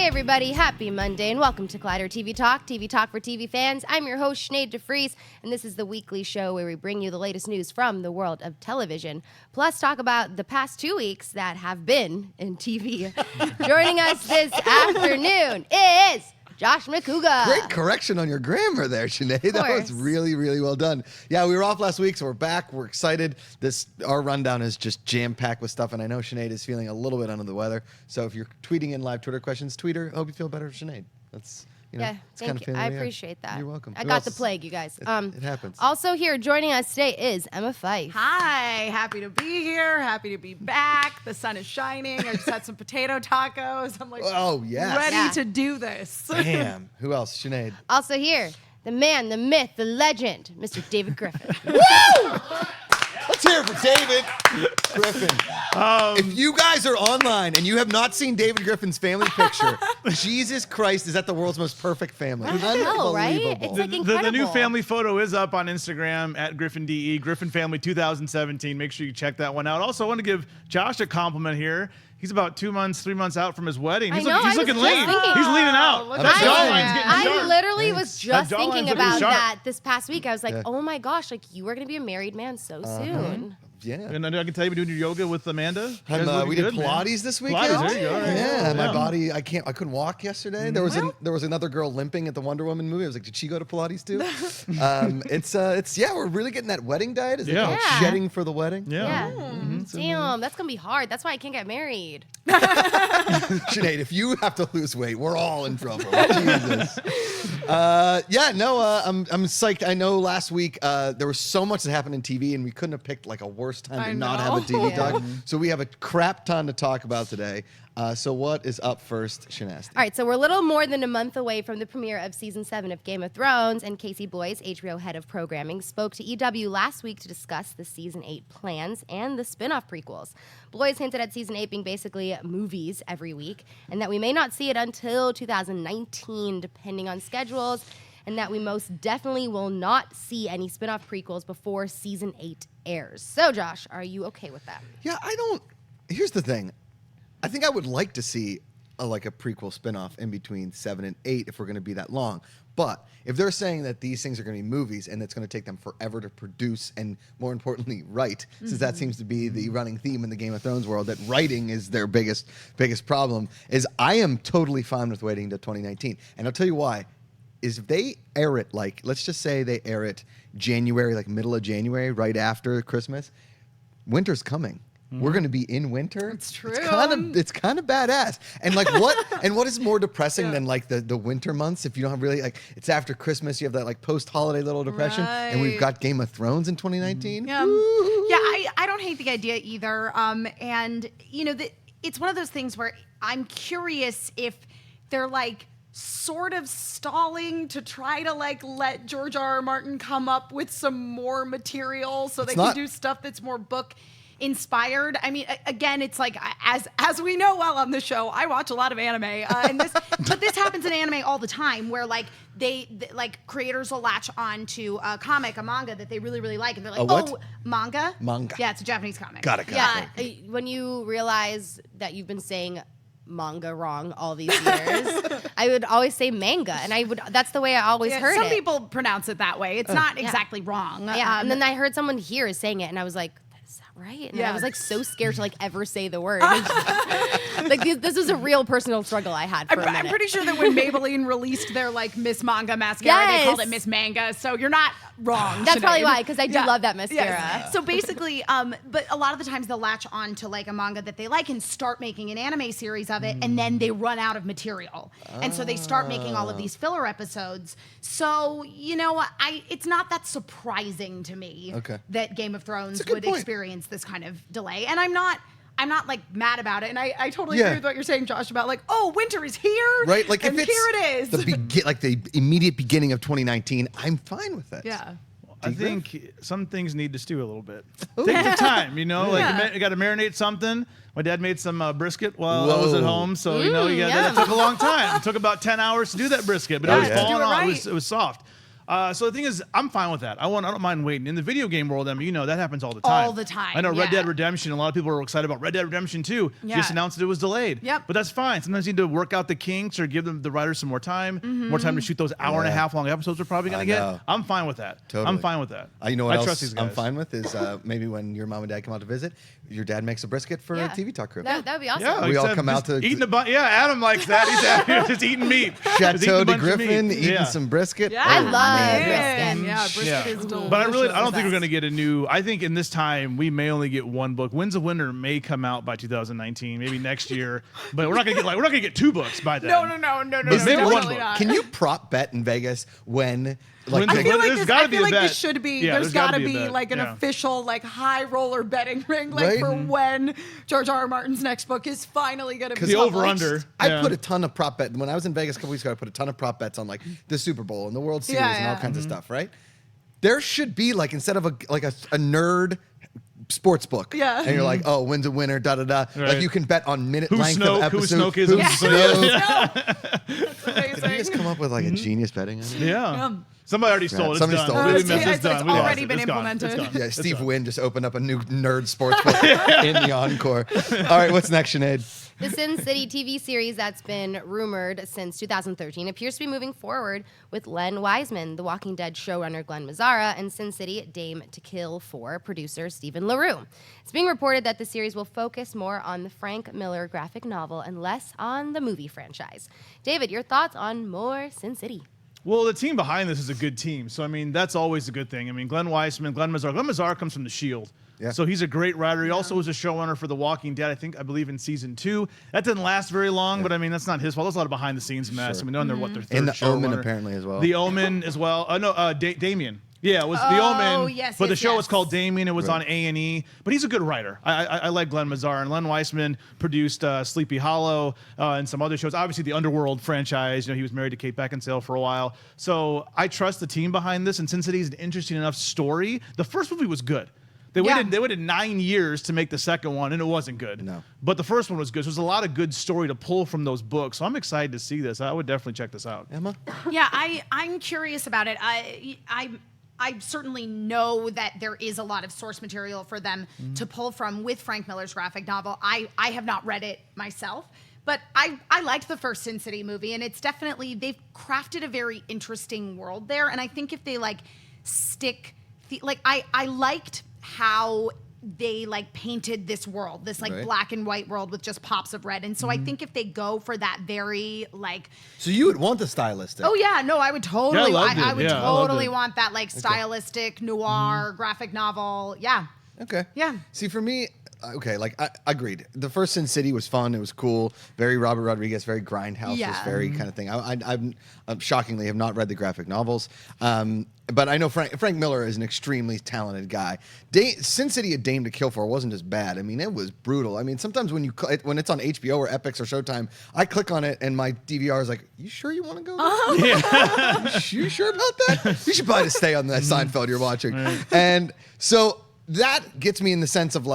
everybody, happy Monday and welcome to Collider TV Talk for TV fans. I'm your host, Sinéad Vries, and this is the weekly show where we bring you the latest news from the world of television, plus talk about the past 2 weeks that have been in TV. Joining us this afternoon is Josh Macuga. Great correction on your grammar there, Sinead. That was really, really well done. Yeah, we were off last week, so we're back. We're excited. Our rundown is just jam-packed with stuff, and I know Sinead is feeling a little bit under the weather. So if you're tweeting in live Twitter questions, tweet her. Hope you feel better, Sinead. That's thank you. I appreciate that. You're welcome. I got the plague, you guys. It happens. Also here joining us today is Emma Fyffe. Hi, happy to be here. Happy to be back. The sun is shining. I just had some potato tacos. I'm like, ready to do this. Damn. Who else? Sinead. Also here, the man, the myth, the legend, Mr. David Griffin. Woo! Let's hear it for David Griffin. If you guys are online and you have not seen David Griffin's family picture, Jesus Christ, is that the world's most perfect family? I know, right? It's like incredible. The new family photo is up on Instagram at GriffinDE, Griffin Family 2017. Make sure you check that one out. Also, I want to give Josh a compliment here. He's about 3 months out from his wedding. He's looking lean. He's leaning out. That jawline's getting sharp. I literally was just thinking about that this past week. I was like, oh my gosh, like you are going to be a married man so soon. Yeah. And I can tell you, we're doing your yoga with Amanda. We did Pilates this weekend. Pilates, there you go. Yeah, my body, I couldn't walk yesterday. There was another girl limping at the Wonder Woman movie. I was like, did she go to Pilates too? We're really getting that wedding diet. Is it called shedding for the wedding? Yeah. Damn, that's going to be hard. That's why I can't get married. Sinead, if you have to lose weight, we're all in trouble. Jesus. I'm psyched. I know last week there was so much that happened in TV, and we couldn't have picked like a worse time to not have a TV talk. So we have a crap ton to talk about today. So what is up first, Sinéad? All right, so we're a little more than a month away from the premiere of Season 7 of Game of Thrones, and Casey Boyce, HBO head of programming, spoke to EW last week to discuss the Season 8 plans and the spin-off prequels. Boyce hinted at Season 8 being basically movies every week, and that we may not see it until 2019, depending on schedules, and that we most definitely will not see any spin-off prequels before Season 8 airs. So, Josh, are you okay with that? Yeah, here's the thing. I think I would like to see a prequel spinoff in between 7 and 8 if we're going to be that long. But if they're saying that these things are going to be movies and it's going to take them forever to produce and, more importantly, write, since that seems to be the running theme in the Game of Thrones world, that writing is their biggest problem, is I am totally fine with waiting to 2019. And I'll tell you why. Is if they air it, let's just say they air it January, middle of January, right after Christmas, winter's coming. We're going to be in winter. It's true. It's kind of badass. And what is more depressing than the winter months? If you don't have really it's after Christmas, you have that post-holiday little depression, and we've got Game of Thrones in 2019. Yeah, I don't hate the idea either. And it's one of those things where I'm curious if they're sort of stalling to try to let George R.R. Martin come up with some more material so they can do stuff that's more book inspired. I mean, again, it's as we know well on the show, I watch a lot of anime, but this happens in anime all the time, where they creators will latch on to a comic, a manga that they really, really like, and they're like, manga? Yeah, it's a Japanese comic. Got it. Yeah, when you realize that you've been saying manga wrong all these years, I would always say manga, and that's the way I always heard it. Some people pronounce it that way. It's not exactly wrong. Yeah, and then I heard someone here is saying it, and I was like, is that right? And I was so scared to ever say the word. This was a real personal struggle I had for a minute. I'm pretty sure that when Maybelline released their Miss Manga mascara, they called it Miss Manga. So you're not wrong. That's probably why, because I do love that mascara. Yes. So basically, but a lot of the times they'll latch on to a manga that they like and start making an anime series of it, and then they run out of material, and so they start making all of these filler episodes. So it's not that surprising to me that Game of Thrones would experience this kind of delay, and I'm not mad about it, and I totally agree with what you're saying, Josh, about winter is here, right? And if here it is, the immediate beginning of 2019, I'm fine with it. Yeah. I think some things need to stew a little bit. Take the time, you got to marinate something. My dad made some brisket while I was at home, so it took a long time. It took about 10 hours to do that brisket, but it was falling off. It was soft. So the thing is, I'm fine with that. I don't mind waiting. In the video game world, I mean, that happens all the time. All the time, I know Red yeah. Dead Redemption. A lot of people are excited about Red Dead Redemption 2. Yeah. Just announced that it was delayed. Yep. But that's fine. Sometimes you need to work out the kinks or give the writers some more time to shoot those hour and a half long episodes we're probably going to get. know. I'm fine with that. Totally. I'm fine with that. You know what I else trust these guys. I'm fine with is maybe when your mom and dad come out to visit, your dad makes a brisket for a TV Talk crew. That would be awesome. Yeah, We he all said come out just to- eating a bunch. Yeah, Adam likes that. He's out here just eating meat. Just eating Chateau a de bunch of Griffin, meat. eating Yeah. some brisket. Yeah. I Oh, love man. brisket. Yeah, brisket Yeah. is delicious. But I don't think we're Best. going to get a new. I think in this time we may only get one book. Winds of Winter may come out by 2019, maybe next year. But we're not going to get 2 books by then. No. But maybe Definitely one book. not. Can you prop bet in Vegas when When's I the- feel like There's this, gotta I be feel a like bet. this should be. Yeah, there's got to be a be bet. like an Yeah. official like high roller betting ring, like Right? for when George R. R. Martin's next book is finally going to be The published. over-under. I Yeah. put a ton of prop bet when I was in Vegas a couple weeks ago. I put a ton of prop bets on like the Super Bowl and the World Series and all yeah. kinds of stuff. Right? There should be like instead of a nerd sports book. Yeah. And you're like, oh, when's a winner? Da da da. Right. Like you can bet on minute Who length Snoke, of who episode. Snoke is. Who Yeah. Snoke. That's Did you just amazing. come up with like a genius betting idea? Yeah. Somebody already stole it. It's somebody done. stole it. We Oh, didn't miss- it's- it's done. it's We lost already it. been It's gone. implemented. It's gone. Yeah, It's Steve gone. Wynn just opened up a new nerd sports book in the Encore. All right, what's next, Sinead? The Sin City TV series that's been rumored since 2013 appears to be moving forward with Len Wiseman, The Walking Dead showrunner Glenn Mazzara, and Sin City Dame to Kill for producer Stephen LaRue. It's being reported that the series will focus more on the Frank Miller graphic novel and less on the movie franchise. David, your thoughts on more Sin City? Well, the team behind this is a good team. So, I mean, that's always a good thing. I mean, Glenn Wiseman, Glenn Mazzara. Glenn Mazzara comes from The Shield. Yeah. So he's a great writer. He also was a showrunner for The Walking Dead, I believe in season 2. That didn't last very long, but I mean, that's not his fault. There's a lot of behind the scenes mess. Sure. I mean, they're on their, what, their third And The Omen showrunner. apparently as well. The Omen as well. Damien. Yeah, it was The Omen. yes, but the yes, show yes. was called Damien. It was Right. on A&E. But he's a good writer. I like Glenn Mazzara. And Len Wiseman produced Sleepy Hollow and some other shows. Obviously, the Underworld franchise. He was married to Kate Beckinsale for a while. So I trust the team behind this. And Sin City is an interesting enough story. The first movie was good. They waited 9 years to make the second one, and it wasn't good. No. But the first one was good. So there's a lot of good story to pull from those books. So I'm excited to see this. I would definitely check this out. Emma? Yeah, I'm curious about it. I certainly know that there is a lot of source material for them to pull from with Frank Miller's graphic novel. I have not read it myself, but I liked the first Sin City movie, and it's definitely, they've crafted a very interesting world there. And I think if they I liked how they painted this world, this Right. black and white world with just pops of red. And so I think if they go for that very So you would want the stylistic. oh yeah, no, I would totally, Yeah, I loved I it. would Yeah, I loved totally it. want that stylistic noir graphic novel. Yeah. Okay. Yeah. See, for me, okay, I agreed. The first Sin City was fun. It was cool. Very Robert Rodriguez, very Grindhouse, Yeah. very kind of thing. I'm shockingly have not read the graphic novels. But I know Frank Miller is an extremely talented guy. Sin City: A Dame to Kill For wasn't just bad. I mean, it was brutal. I mean, sometimes when it's on HBO or Epix or Showtime, I click on it and my DVR is like, "You sure you want to go there? You sure about that? You should probably just stay on that Seinfeld you're watching." And so that gets me in the sense of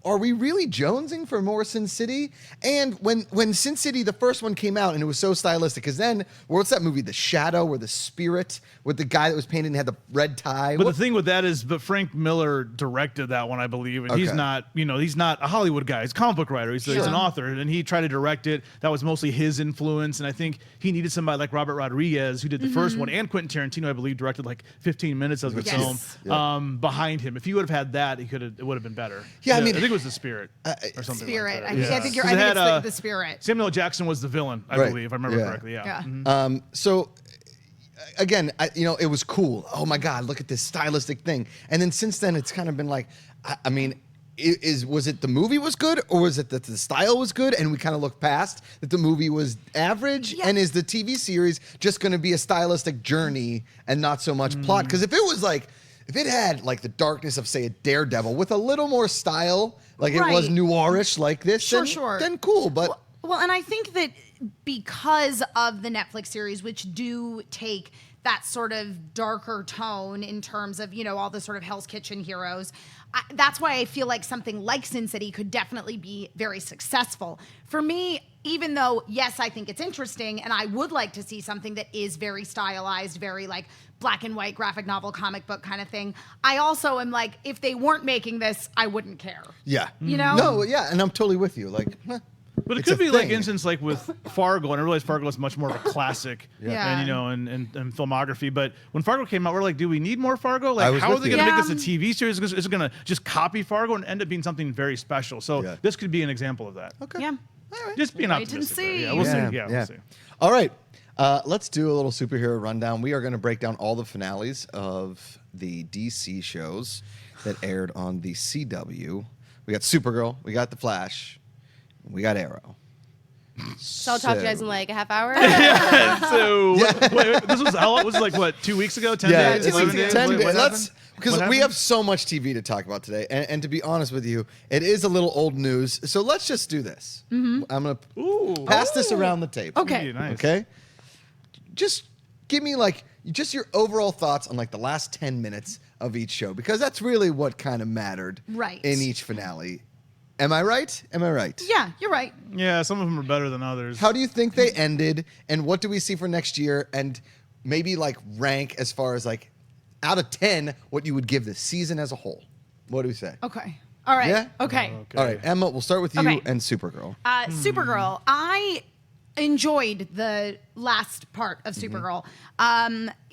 are we really jonesing for more Sin City? And when Sin City, the first one came out and it was so stylistic, because then, what's that movie, The Shadow or The Spirit, with the guy that was painted and had the red tie? But the thing with that is, Frank Miller directed that one, I believe, and he's Okay. not, he's not a Hollywood guy. He's a comic book writer. He's an author, and he tried to direct it. That was mostly his influence, and I think he needed somebody like Robert Rodriguez, who did the first one, and Quentin Tarantino, I believe, directed 15 minutes of the Yes. film Yeah. behind him. If he would have had that, it would have been better. Yeah, I mean- I think it was The Spirit or something. Spirit. Like I that. think Because you're. I it think had, it's the Spirit. Samuel L. Jackson was the villain, I Right. believe, if I remember Yeah. correctly. Yeah. Yeah. Mhm. So again, it was cool. Oh my God, look at this stylistic thing. And then since then, it's kind of been I mean, was it the movie was good, or was it that the style was good and we kind of looked past that the movie was average? Yeah. And is the TV series just going to be a stylistic journey and not so much plot? Because if it was if it had the darkness of, say, a Daredevil with a little more style, it was Right. noirish like this, Sure. then cool. But Well, and I think that because of the Netflix series, which do take that sort of darker tone in terms of, all the sort of Hell's Kitchen heroes, that's why I feel like something like Sin City could definitely be very successful. For me, even though, yes, I think it's interesting, and I would like to see something that is very stylized, very black and white graphic novel, comic book kind of thing. I also am like, if they weren't making this, I wouldn't care. Yeah. You know? No, yeah, and I'm totally with you. Like, But it it's could a be like thing. instance like with Fargo, and I realize Fargo is much more of a classic, Yeah. and and filmography. But when Fargo came out, we're like, do we need more Fargo? I Like, was how are with they you. going to Yeah. make this a TV series? Is it going to just copy Fargo and end up being something very special? So Yeah. this could be an example of that. okay. Yeah. All right. Just being Wait and optimistic. there. see. Yeah, we'll Yeah, see. Yeah, we'll see. All right. Let's do a little superhero rundown. We are going to break down all the finales of the DC shows that aired on the CW. We got Supergirl, we got The Flash, we got Arrow. So I'll talk to you guys in like a half hour. So wait, this was how, was it like what 2 weeks ago? 10 Yeah, days? it's 11 days? 10 What days. happened? Let's because What we happened? have so much TV to talk about today, and to be honest with you, it is a little old news. So let's just do this. I'm gonna Ooh. pass this around the table. Okay. Ooh, nice. Okay. Just give me like just your overall thoughts on like the last 10 minutes of each show, because that's really what kind of mattered Right. in each finale. Am I right? Am I right? Yeah, you're right. Yeah, some of them are better than others. How do you think they ended, and what do we see for next year? And maybe like rank as far as like out of 10 what you would give the season as a whole. What do we say? Okay. All right. Yeah? Okay. Okay. All right, Emma, we'll start with you Okay. and Supergirl. Supergirl. I enjoyed the last part of Supergirl.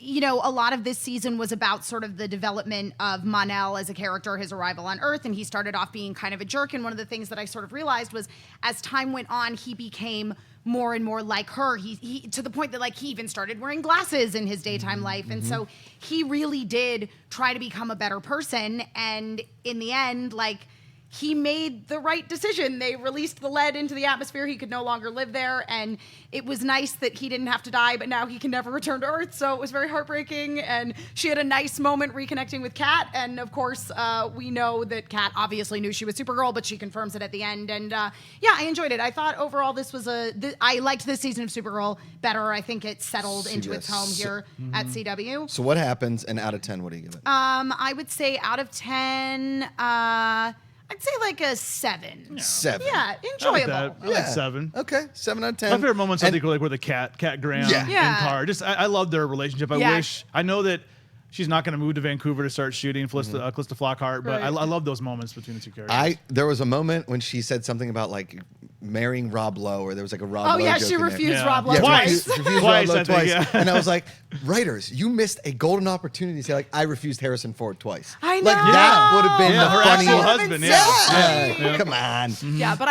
You know, a lot of this season was about sort of the development of Mon-El as a character, his arrival on Earth, and he started off being kind of a jerk. And one of the things that I sort of realized was as time went on, he became more and more like her. He to the point that like he even started wearing glasses in his daytime life. And so he really did try to become a better person. And in the end, like, he made the right decision. They released the lead into the atmosphere. He could no longer live there. And it was nice that he didn't have to die, but now he can never return to Earth. So it was very heartbreaking. And she had a nice moment reconnecting with Kat. And of course, we know that Kat obviously knew she was Supergirl, but she confirms it at the end. And yeah, I enjoyed it. I thought overall this was I liked this season of Supergirl better. I think it settled into its home here at CW. So what happens, and out of 10, what do you give it? I would say out of 10, I'd say like a 7. 7. Yeah, I like enjoyable. that. I like 7. Okay, 7 out of 10. My favorite moments, I And- think, were like where the Cat Graham Yeah. and Yeah. Car. Just I love their relationship. Yeah. I know that she's not going to move to Vancouver to start shooting Callista Flockhart, but Right. I love those moments between the two characters. There was a moment when she said something about like marrying Rob Lowe, or there was like a Rob Lowe Oh yeah, joke she in there. refused Yeah. Rob Lowe Yeah, Twice. twice. refused Twice, Rob Lowe I think, yeah. And I was like, writers, you missed a golden opportunity to say like, I refused Harrison Ford twice. I Like know. that would have been Yeah, the her funny. actual That husband. would've Yeah. been so Yeah, come on. Yeah, but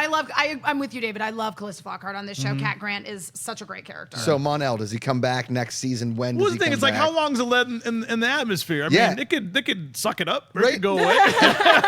I'm with you, David. I love Callista Flockhart on this show. Cat Grant is such a great character. So Mon-El, does he come back next season? When does Well, he the thing come is, like, back? how long's the lead in the atmosphere? I Yeah. mean, they could suck it up or it Right. could go away.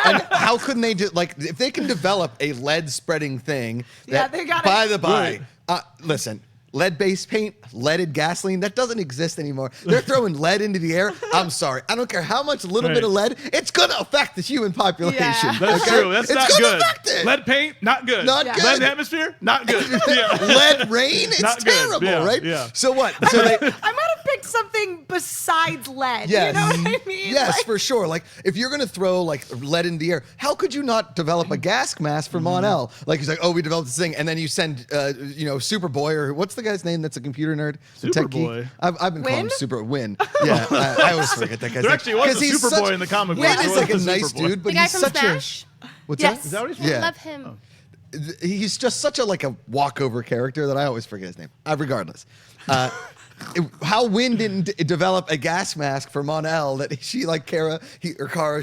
And how couldn't they do like if they can develop a lead spreading thing? Yeah, That, they got by it. the by, Right. listen. Lead-based paint, leaded gasoline, that doesn't exist anymore. They're throwing lead into the air. I'm sorry. I don't care how much little Right. bit of lead, it's going to affect the human population. Yeah. That's okay? true. That's It's not gonna good. affect it. Lead paint, not good. Not Yeah. good. Lead in the atmosphere, not good. Yeah. Lead rain, it's Not good. terrible, Yeah, right? yeah. So what? So they I might have picked something besides lead. Yes. You know what I mean? Yes, Like- for sure. Like, if you're going to throw, like, lead in the air, how could you not develop a gas mask for Mon-El? Like, he's like, oh, we developed this thing. And then you send, Superboy, or what's the guy's name that's a computer nerd? The tech geek? Superboy. I've been calling him Win? Super Win. Yeah, I always forget that guy's There name. actually was a 'Cause he's Superboy such- in the comic Win books. is There like a was a nice Superboy. dude, but The guy he's from such Smash? a... What's Yes. Is that what he's Yeah. I love him. He's just such a like a walkover character that I always forget his name. Regardless, how Wynn didn't develop a gas mask for Mon-El that she like Kara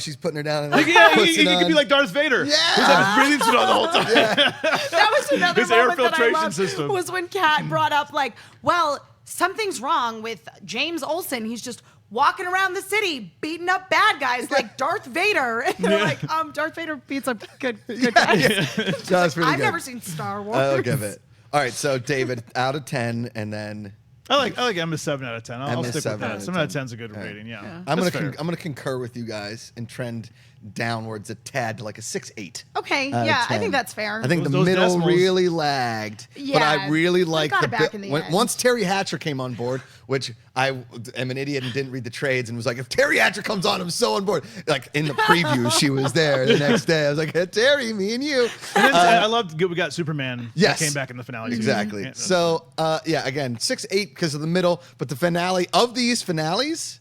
she's putting her down and Like, yeah, puts he it could on. be like Darth Vader. Yeah. Who's had his breathing suit on the whole time. That was another His air moment that I filtration loved, system. was when Kat brought up like, well, something's wrong with James Olsen. He's just walking around the city beating up bad guys like Darth Vader. And they're like, Darth Vader beats up good guys. That's really I've good. never seen Star Wars. I'll give it. All right, so David, out of 10, and then I like Emma 7 out of 10. I'll Emma stick 7 with out that. of 7 out of 10. 10 is a good rating. Yeah, I'm That's gonna fair. I'm gonna concur with you guys and trend downwards a tad to like a 6-8. Okay, out of yeah, I 10. think that's fair. I think the Those middle decimals. really lagged, but Yeah, I really like got it back in the end. once Terry Hatcher came on board, which I am an idiot and didn't read the trades and was like, if Terry Hatcher comes on, I'm so on board. Like in the preview, she was there the next day. I was like, hey, Terry, me and you. And then, I loved we got Superman. Yes. That came back in the finale. too. Exactly. Yeah. So, again, 6-8 because of the middle, but the finale of these finales,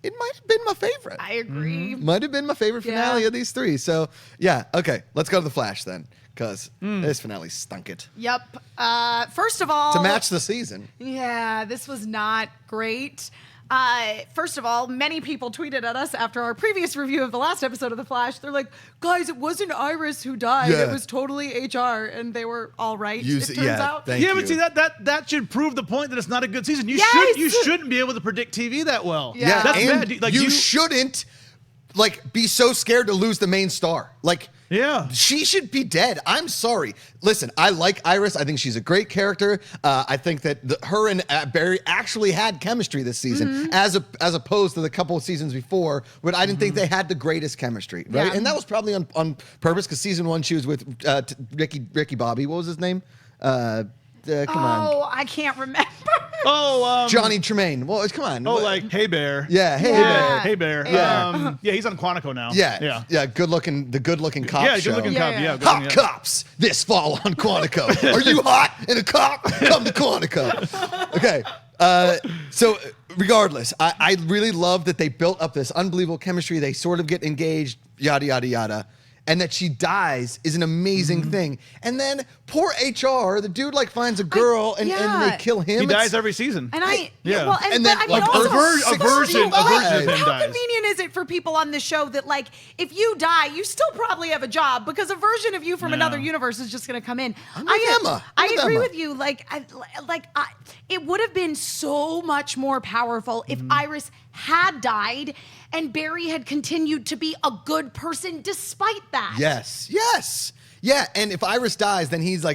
it might have been my favorite. I agree. Might have been my favorite finale of these three. So, yeah, okay, let's go to The Flash then, because this finale stunk it. Yep. First of all, To match the season. yeah, this was not great. First of all, many people tweeted at us after our previous review of the last episode of The Flash. They're like, guys, it wasn't Iris who died. Yeah. It was totally HR. And they were all right, it turns out. Thank you. But see that should prove the point that it's not a good season. You Yes! shouldn't be able to predict TV that well. Yeah. That's and bad. Like, you shouldn't be so scared to lose the main star. Yeah. She should be dead. I'm sorry. Listen, I like Iris. I think she's a great character. I think that her and Barry actually had chemistry this season, as opposed to the couple of seasons before, when I didn't think they had the greatest chemistry, right? Yeah. And that was probably on purpose, because season 1 she was with Ricky Bobby. What was his name? Come on. Oh, I can't remember. Johnny Tremaine. Well, come on. Hey Bear. Yeah, hey Yeah. Bear. Hey Bear. Yeah. Yeah, he's on Quantico now. Yeah, the good looking cop Yeah, show. good looking cop. Yeah. Yeah, good Hot looking, yeah. cops this fall on Quantico. Are you hot and a cop? Come to Quantico. Okay. So regardless, I really love that they built up this unbelievable chemistry. They sort of get engaged, yada, yada, yada. And that she dies is an amazing thing. And then poor HR, the dude finds a girl and they kill him. He dies every season. And Yeah. well, And then, but I mean, like, also, a version of him how dies. convenient is it for people on the show that, if you die, you still probably have a job because a version of you from another universe is just going to come in. Emma. I I'm with agree Emma. with you. It would have been so much more powerful if Iris had died and Barry had continued to be a good person despite that. Yes. Yeah, and if Iris dies, then he's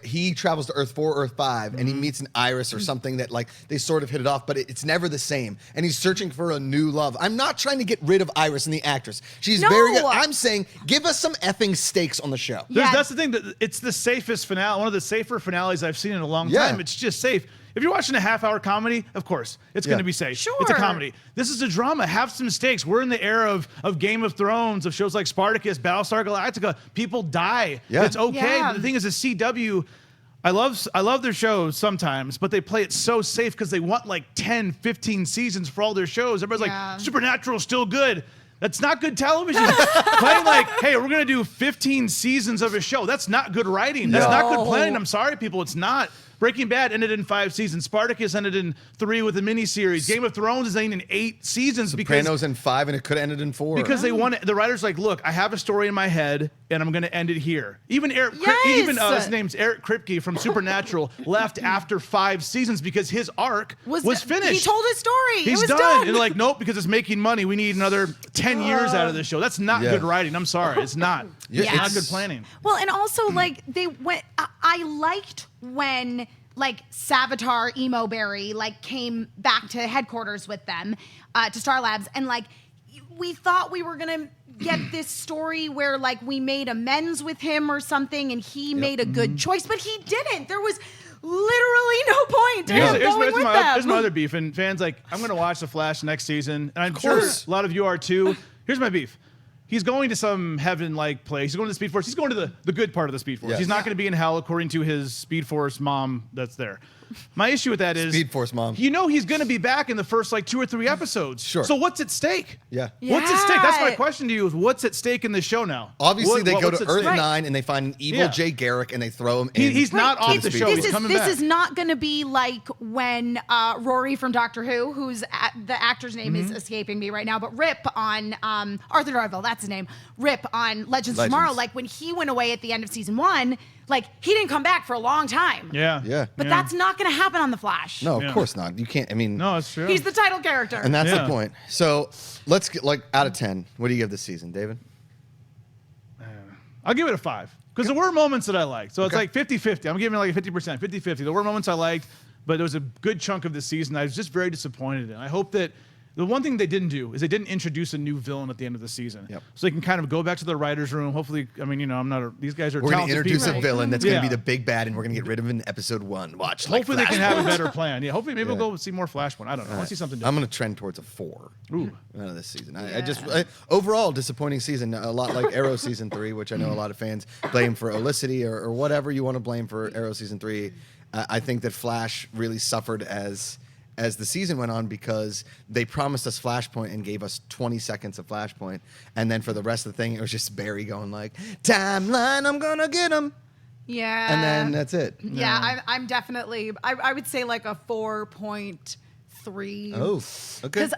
he travels to Earth 4, Earth 5, and he meets an Iris or something that they sort of hit it off, but it's never the same. And he's searching for a new love. I'm not trying to get rid of Iris and the actress. She's very good. I'm saying give us some effing stakes on the show. Yeah. That's the thing. It's the safest finale, one of the safer finales I've seen in a long Yeah. time. It's just safe. If you're watching a half-hour comedy, of course, it's going to be safe. Sure. It's a comedy. This is a drama. Have some stakes. We're in the era of Game of Thrones, of shows like Spartacus, Battlestar Galactica. People die. Yeah. It's okay. Yeah. But the thing is, a CW, I love their shows sometimes, but they play it so safe because they want 10, 15 seasons for all their shows. Everybody's like, Supernatural's still good. That's not good television. Playing hey, we're going to do 15 seasons of a show. That's not good writing. That's not good planning. I'm sorry, people. It's not. Breaking Bad ended in 5 seasons. Spartacus ended in 3 with a miniseries. Game of Thrones is ending in 8 seasons. Sopranos in 5, and it could have ended in 4. Because they want the writers look, I have a story in my head, and I'm going to end it here. Even Yes. his name's Eric Kripke from Supernatural left after 5 seasons because his arc was finished. He told his story. He's it was done. And nope, because it's making money. We need another 10 years out of this show. That's not Yeah. good writing. I'm sorry. It's not. Yeah, It's not it's- good planning. Well, and also they went. I liked when Savitar Emo Berry came back to headquarters with them to Star Labs, and we thought we were gonna get this story where we made amends with him or something, and he made a good choice, but he didn't. There was literally no point to him going with them. Here's my other beef. And fans I'm going to watch The Flash next season. And I'm sure course. a lot of you are too. Here's my beef. He's going to some heaven-like place. He's going to the Speed Force. He's going to the good part of the Speed Force. Yes. He's not going to be in hell, according to his Speed Force mom that's there. My issue with that is Speed Force mom. he's going to be back in the first 2 or 3 episodes. Sure. So what's at stake? Yeah. What's at stake? That's my Yeah. question to you: is what's at stake in this show now? Obviously, they go what's to at Earth stake? 9 and they find an evil Yeah. Jay Garrick and they throw him in. He's not off the Speed show. Force. He's coming This back. is not going to be like when Rory from Doctor Who, the actor's name is escaping me right now, but Rip on Arthur Darville, that's his name. Rip on Legends of Tomorrow. When he went away at the end of season 1, he didn't come back for a long time. Yeah. Yeah. But that's not going to happen on The Flash. No, of Yeah. course not. You can't. No, it's true. He's the title character. And that's Yeah. the point. So let's get out of 10. What do you give this season, David? I'll give it a 5. Because there were moments that I liked. So it's Okay. 50-50. I'm giving it a 50%, 50-50. There were moments I liked, but there was a good chunk of the season I was just very disappointed in. I hope that the one thing they didn't do is they didn't introduce a new villain at the end of the season. Yep. So they can kind of go back to the writer's room. Hopefully, these guys are We're going to talented introduce people. a villain that's going Yeah. to be the big bad, and we're going to get rid of him in episode 1. Watch. Hopefully they can have a Flashpoint. better plan. Yeah, hopefully maybe Yeah. we'll go see more Flashpoint. I don't know. I want to see something I'm different. going to trend towards a 4. Ooh. Out of this season. Overall disappointing season. A lot like Arrow season 3, which I know a lot of fans blame for Olicity or whatever you want to blame for Arrow season 3. I think that Flash really suffered as as the season went on because they promised us Flashpoint and gave us 20 seconds of Flashpoint, and then for the rest of the thing, it was just Barry going like, "Timeline, I'm gonna get him." Yeah. And then that's it. Yeah, I'm definitely, I would say like a 4.3. Oh, okay. Because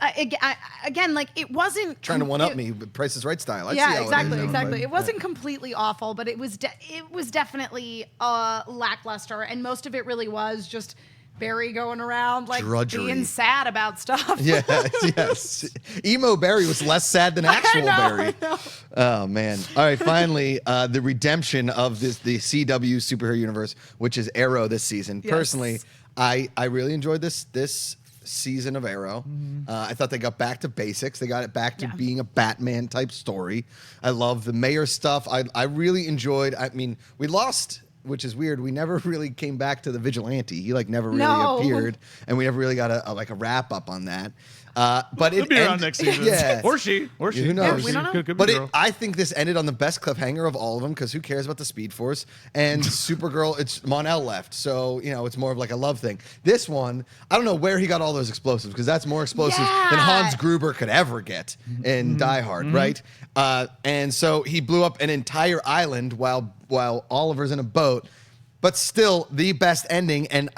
again, like it wasn't Trying to one up me, but Price is Right style. I see how exactly, it is. exactly. It wasn't completely awful, but it was definitely lackluster, and most of it really was just Barry going around like Drudgery. being sad about stuff. Yes. Emo Barry was less sad than actual Barry. I know. Oh man! All right, finally, the redemption of the CW superhero universe, which is Arrow this season. Yes. Personally, I really enjoyed this season of Arrow. I thought they got back to basics. They got it back to being a Batman type story. I love the mayor stuff. I really enjoyed. I mean, we lost, which is weird. We never really came back to the vigilante. He like never really appeared, and we never really got a wrap up on that. But He'll it be around next season. Yeah. Or she. Who knows? we don't know. Could be But girl. I think this ended on the best cliffhanger of all of them because who cares about the Speed Force and Supergirl? It's Mon-El left, so it's more of like a love thing. This one, I don't know where he got all those explosives because that's more explosives than Hans Gruber could ever get in Die Hard, right? And so he blew up an entire island while Oliver's in a boat. But still, the best ending. And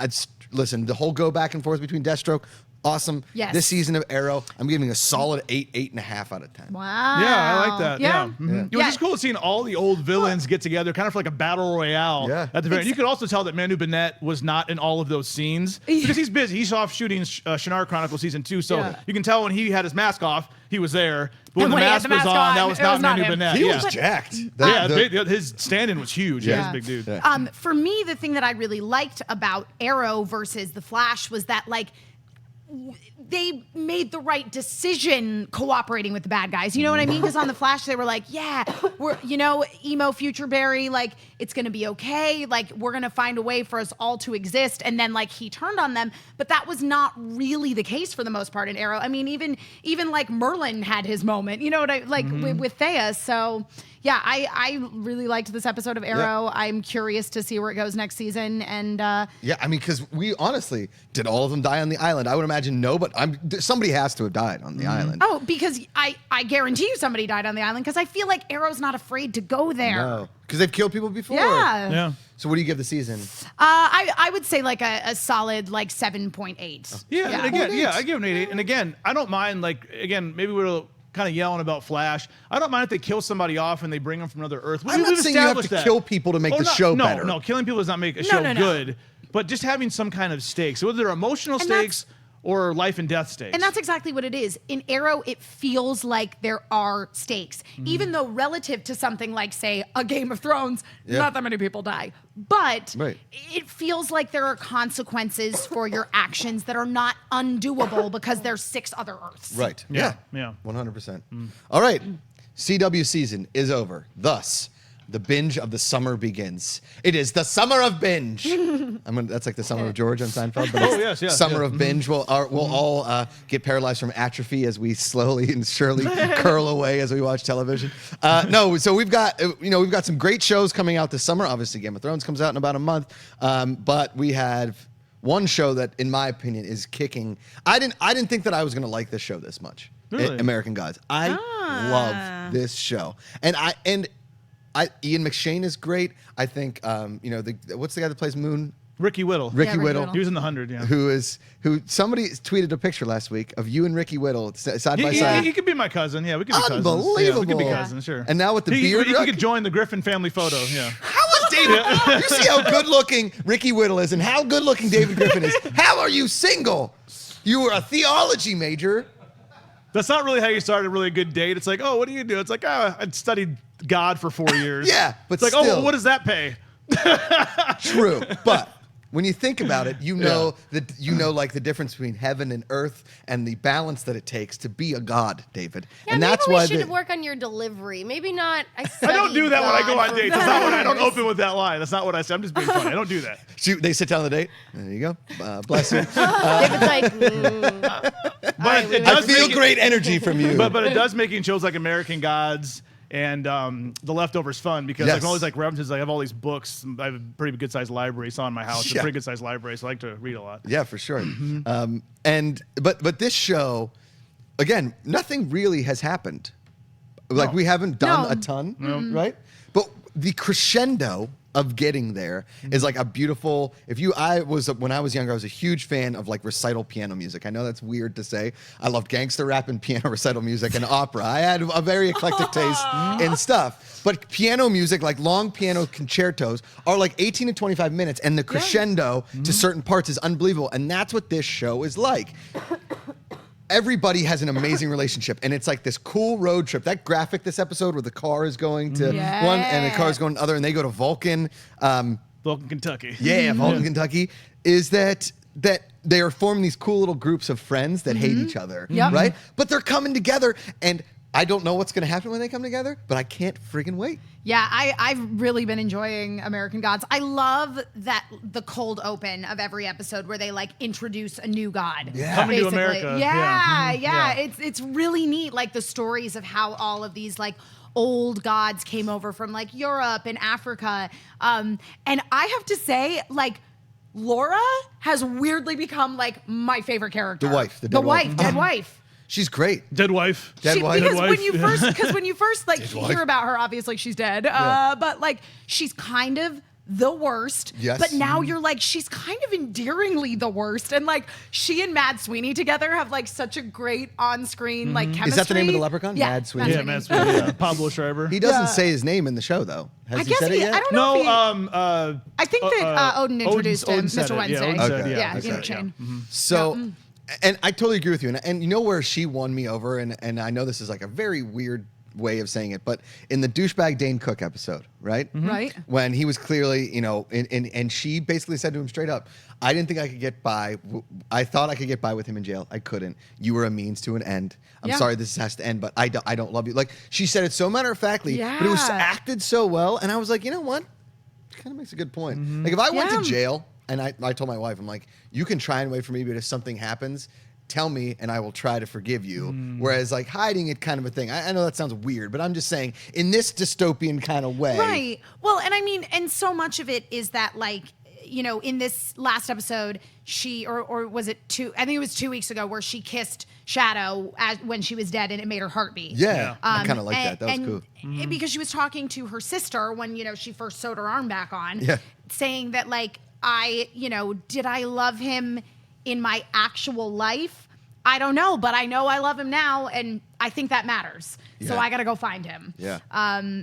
listen, the whole go back and forth between Deathstroke, awesome. Yes. This season of Arrow, I'm giving a solid 8.5 out of 10. Wow. Yeah, I like that. Yeah. It was Yeah. just cool seeing all the old villains get together, kind of like a battle royale at the very end. You could also tell that Manu Bennett was not in all of those scenes because he's busy. He's off shooting Shannara Chronicles season 2, so you can tell when he had his mask off, he was there. But when the mask was on, that was not Manu Bennett. He was jacked. His stand-in was huge. Yeah. He was a big dude. Yeah. For me, the thing that I really liked about Arrow versus The Flash was that like they made the right decision cooperating with the bad guys. You know what I mean? Because on The Flash, they were like, yeah, we're, emo future Barry, like, it's going to be okay. Like, we're going to find a way for us all to exist. And then, like, he turned on them. But that was not really the case for the most part in Arrow. I mean, even like, Merlin had his moment, you know what I, like, with Thea. So, yeah, I really liked this episode of Arrow. Yeah. I'm curious to see where it goes next season. And yeah, I mean, because we honestly, did all of them die on the island? I would imagine no, but somebody has to have died on the island. oh, because I guarantee you somebody died on the island because I feel like Arrow's not afraid to go there. No, because they've killed people before. Yeah. Yeah. So what do you give the season? I would say like a solid like 7.8. Yeah, and again, I give him an 8. And again, I don't mind, like, again, maybe we're kind of yelling about Flash. I don't mind if they kill somebody off and they bring them from another Earth. I'm not saying you have to kill people to make the show better. No, killing people does not make a show good. But just having some kind of stakes, whether they're emotional stakes or life and death stakes. And that's exactly what it is. In Arrow, it feels like there are stakes, even though relative to something like, say, a Game of Thrones, not that many people die. But it feels like there are consequences for your actions that are not undoable because there's 6 other Earths. Right. Yeah. 100%. All right. CW season is over. Thus, the binge of the summer begins. It is the summer of binge. That's like the summer of George on Seinfeld. But it's summer of binge. We'll all get paralyzed from atrophy as we slowly and surely curl away as we watch television. So we've got some great shows coming out this summer. Obviously, Game of Thrones comes out in about a month. But we have one show that, in my opinion, is kicking. I didn't think that I was going to like this show this much. Really? American Gods. I love this show, and Ian McShane is great. I think what's the guy that plays Moon? Ricky Whittle. Ricky Whittle. He was in the 100, yeah. Who somebody tweeted a picture last week of you and Ricky Whittle side by side. He could be my cousin. Yeah, we could be cousins. Unbelievable. Yeah, we could be cousins, sure. And now with the beard, he could join the Griffin family photo. Yeah. How is David? You see how good looking Ricky Whittle is, and how good looking David Griffin is. How are you single? You were a theology major. That's not really how you start a really good date. It's like, oh, what do you do? It's like, I'd studied God for 4 years. Yeah, but it's like, still. oh, well, what does that pay? True, but when you think about it, like the difference between heaven and earth and the balance that it takes to be a god, David. Yeah, and that's maybe why we should work on your delivery. Maybe not. I don't do that when I go on God dates. That's not what I don't open with that line. That's not what I say. I'm just being funny. I don't do that. They sit down on the date. There you go. Bless you. David's like, But I feel great energy from you. But it does making shows like American Gods And The Leftovers fun because Yes. like always like references. I have all these books. I have a pretty good sized library. Saw in my house. Yeah. A pretty good sized library. So I like to read a lot. Yeah, for sure. But this show, again, nothing really has happened. Like we haven't done a ton, right? But the crescendo of getting there is like a beautiful. When I was younger, I was a huge fan of like recital piano music. I know that's weird to say. I loved gangster rap and piano recital music and opera. I had a very eclectic taste in stuff. But piano music, like long piano concertos, are like 18 to 25 minutes, and the crescendo to certain parts is unbelievable. And that's what this show is like. Everybody has an amazing relationship, and it's like this cool road trip. That graphic this episode where the car is going to one and the car is going to the other, and they go to Vulcan. Vulcan, Kentucky. Yeah, Vulcan, Kentucky. Is that they are forming these cool little groups of friends that hate each other, right? But they're coming together, and I don't know what's going to happen when they come together, but I can't friggin' wait. Yeah, I've really been enjoying American Gods. I love that the cold open of every episode where they like introduce a new god. Yeah. Coming to basically. America. Yeah. It's really neat, like the stories of how all of these like old gods came over from like Europe and Africa. And I have to say, like, Laura has weirdly become like my favorite character. The wife, the dead wife. dead wife. She's great. Dead wife. Dead wife. Because Dead wife. when you first like wife. hear about her, obviously she's dead. Yeah. But like she's kind of the worst. Yes. But now you're like, she's kind of endearingly the worst. And like she and Mad Sweeney together have like such a great on-screen like chemistry. Is that the name of the leprechaun? Yeah, Mad Sweeney. Yeah, Matt Sweeney. Yeah. Pablo Schreiber. He doesn't say his name in the show, though. Has I he guess said it yet? I don't know. No, if he, I think that Odin introduced him, Odin said Mr. it. Wednesday. Yeah, Odin said, Okay. Yeah, Okay. Interchain. So, and I totally agree with you. And you know where she won me over, and I know this is like a very weird way of saying it, but in the douchebag Dane Cook episode, right? Right. When he was clearly, and she basically said to him straight up, I didn't think I could get by. I thought I could get by with him in jail. I couldn't. You were a means to an end. I'm Yeah. sorry this has to end, but I don't love you. Like, she said it so matter-of-factly, but it was Yeah. acted so well, and I was like, you know what? It kind of makes a good point. Like, if I went to Yeah. jail, and I told my wife, I'm like, you can try and wait for me, but if something happens, tell me and I will try to forgive you. Whereas like hiding it kind of a thing. I know that sounds weird, but I'm just saying in this dystopian kind of way. Right. Well, and I mean, and so much of it is that like, in this last episode, she, or was it I think it was 2 weeks ago where she kissed Shadow when she was dead and it made her heart beat. Yeah. I kind of like that. That was cool. Because she was talking to her sister when, she first sewed her arm back on, Yeah. saying that like, did I love him in my actual life? I don't know, but I know I love him now, and I think that matters. So Yeah. I got to go find him. Yeah.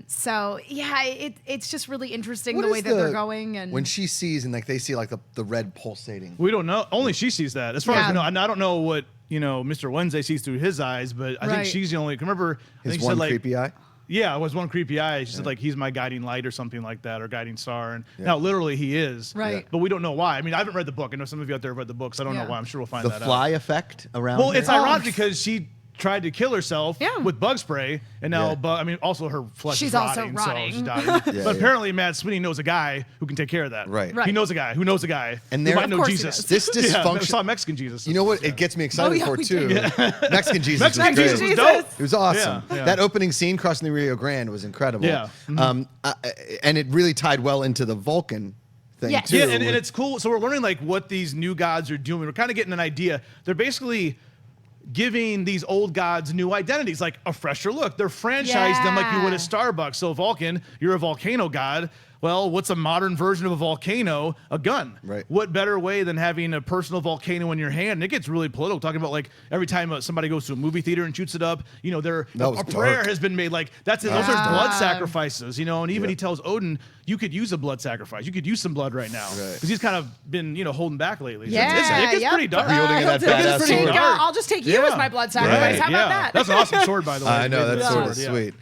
So yeah, it's just really interesting What the is way that they're going. And when she sees and like they see like the red pulsating. We don't know. Only she sees that. As far as Yeah. we know, and I don't know what Mr. Wednesday sees through his eyes, but I think Right. she's the only. Remember, I His think she one said like, creepy eye. yeah, it was one creepy eye. She said like he's my guiding light or something like that, or guiding star. And now literally he is. Right. Yeah. But we don't know why. I mean, I haven't read the book. I know some of you out there have read the books. I don't Yeah. know why. I'm sure we'll find The that fly out. effect around. Well, her. it's ironic because she tried to kill herself Yeah. with bug spray, and now, Yeah. I mean, also her flesh She's is also rotting, rotting. so she's dying. Yeah, but yeah. apparently, Matt Sweeney knows a guy who can take care of that. Right. Right. He knows a guy who knows a guy And who there- might Of know course he Jesus. does. This Yeah, I dysfunction. saw Mexican Jesus. You know what? It gets me excited yeah, for we too. did. Mexican Jesus. Mexican was great. Jesus was Jesus. dope. It was awesome. Yeah, yeah. That opening scene crossing the Rio Grande was incredible. Yeah. And it really tied well into the Vulcan thing Yes. too. Yeah, and it's cool. So we're learning like what these new gods are doing. We're kind of getting an idea. They're basically giving these old gods new identities, like a fresher look. They're franchised them like you would at Starbucks. So Vulcan, you're a volcano god. Well, what's a modern version of a volcano? A gun. Right. What better way than having a personal volcano in your hand? And it gets really political, talking about like every time somebody goes to a movie theater and shoots it up, That was a prayer dark. has been made. Like those are blood sacrifices, and even he tells Odin, you could use a blood sacrifice. You could use some blood right now. Right. Because he's kind of been, holding back lately. So Yeah, it gets yep. pretty dark. Wielding that He'll badass just take, sword. I'll just take you as my blood sacrifice. Right. How about that? That's an awesome sword, by the way. I know that Yeah. sword is Yeah. sweet.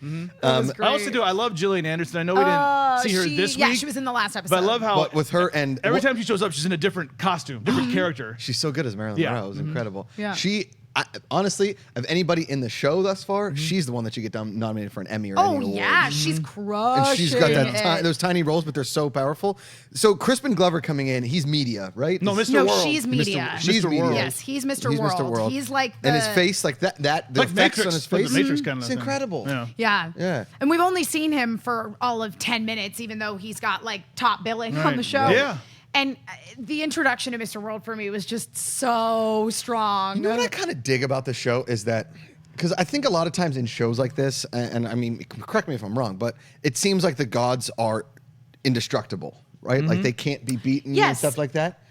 was I also great. do. I love Gillian Anderson. I know we didn't see her this week. Yeah, she was in the last episode. But I love how But with her and every time she shows up, she's in a different costume, different character. she's so good as Marilyn Yeah. Monroe. It was incredible. Yeah. She honestly, of anybody in the show thus far, she's the one that should get nominated for an Emmy or any award. Yeah, she's crushing. And she's got those tiny roles, but they're so powerful. So Crispin Glover coming in, he's media, right? No, Mr. World. She's media. She's media. World. Yes, he's Mr. World. He's like the... And his face, like that the like effects Matrix, on his face, the Matrix kind of it's thing. incredible. Yeah. And we've only seen him for all of 10 minutes, even though he's got like top billing on the show. Yeah. And the introduction to Mr. World for me was just so strong. You know what I kind of dig about the show is that, because I think a lot of times in shows like this, and I mean, correct me if I'm wrong, but it seems like the gods are indestructible, right? Like they can't be beaten and stuff like that.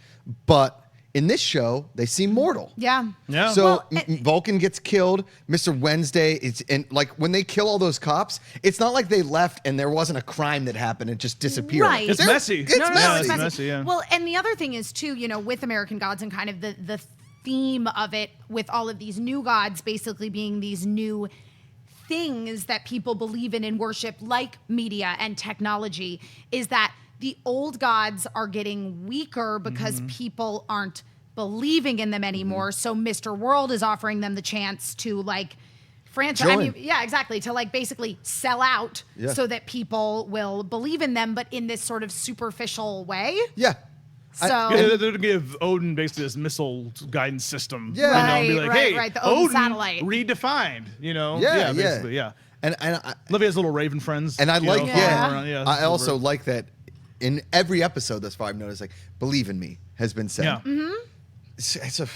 But in this show, they seem mortal. Yeah. So Vulcan gets killed. Mr. Wednesday, and like when they kill all those cops, it's not like they left and there wasn't a crime that happened. It just disappeared. Right. It's messy. It's messy. It's messy, yeah. Well, and the other thing is too, with American Gods and kind of the theme of it, with all of these new gods basically being these new things that people believe in and worship, like media and technology, is that the old gods are getting weaker because people aren't believing in them anymore. So Mr. World is offering them the chance to like franchise. I mean, yeah, exactly. To like basically sell out so that people will believe in them, but in this sort of superficial way. Yeah. So they're going to give Odin basically this missile guidance system. Yeah. Be like, hey, the Odin Odin satellite. redefined, Yeah, basically, yeah. And I love his little raven friends. And I like, around, I also like that in every episode thus far, I've noticed, like, believe in me has been said. Yeah. It's a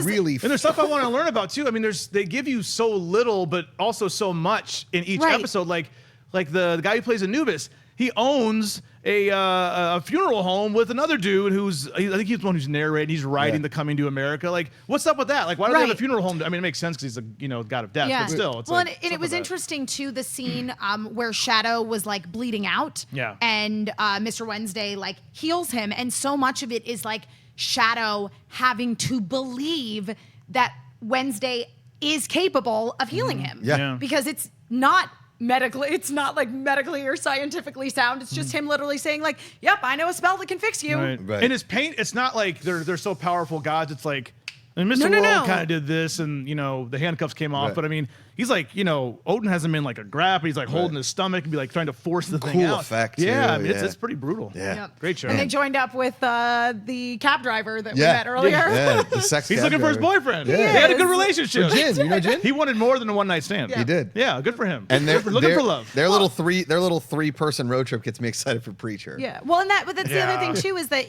really... And there's stuff I want to learn about, too. I mean, they give you so little, but also so much in each episode. Like the guy who plays Anubis, he owns a funeral home with another dude I think he's the one who's narrating. He's writing the Coming to America. Like, what's up with that? Like, why do they have a funeral home? I mean, it makes sense because he's a god of death, but still. It's and it was interesting too, the scene where Shadow was like bleeding out. Yeah. And Mr. Wednesday like heals him, and so much of it is like Shadow having to believe that Wednesday is capable of healing him. Yeah. Because it's not like medically or scientifically sound. It's just him literally saying like, yep, I know a spell that can fix you. Right. And his paint, it's not like they're so powerful gods. It's like, and Mr. World kind of did this, and the handcuffs came off. But I mean, he's like, Odin has him in like a grab. He's like holding his stomach and be like trying to force the thing out. Cool effect. Yeah, too, I mean, it's pretty brutal. Yeah. Yep. Great show. And they joined up with the cab driver that we met earlier. Yeah, the sex He's cab looking for his driver. boyfriend. Yeah. They had a good relationship. Jin, you know Jin? He wanted more than a one-night stand. He did. Yeah, good for him. And they're looking for love. Their little three-person road trip gets me excited for Preacher. Yeah. Well, but that's the other thing too, is that,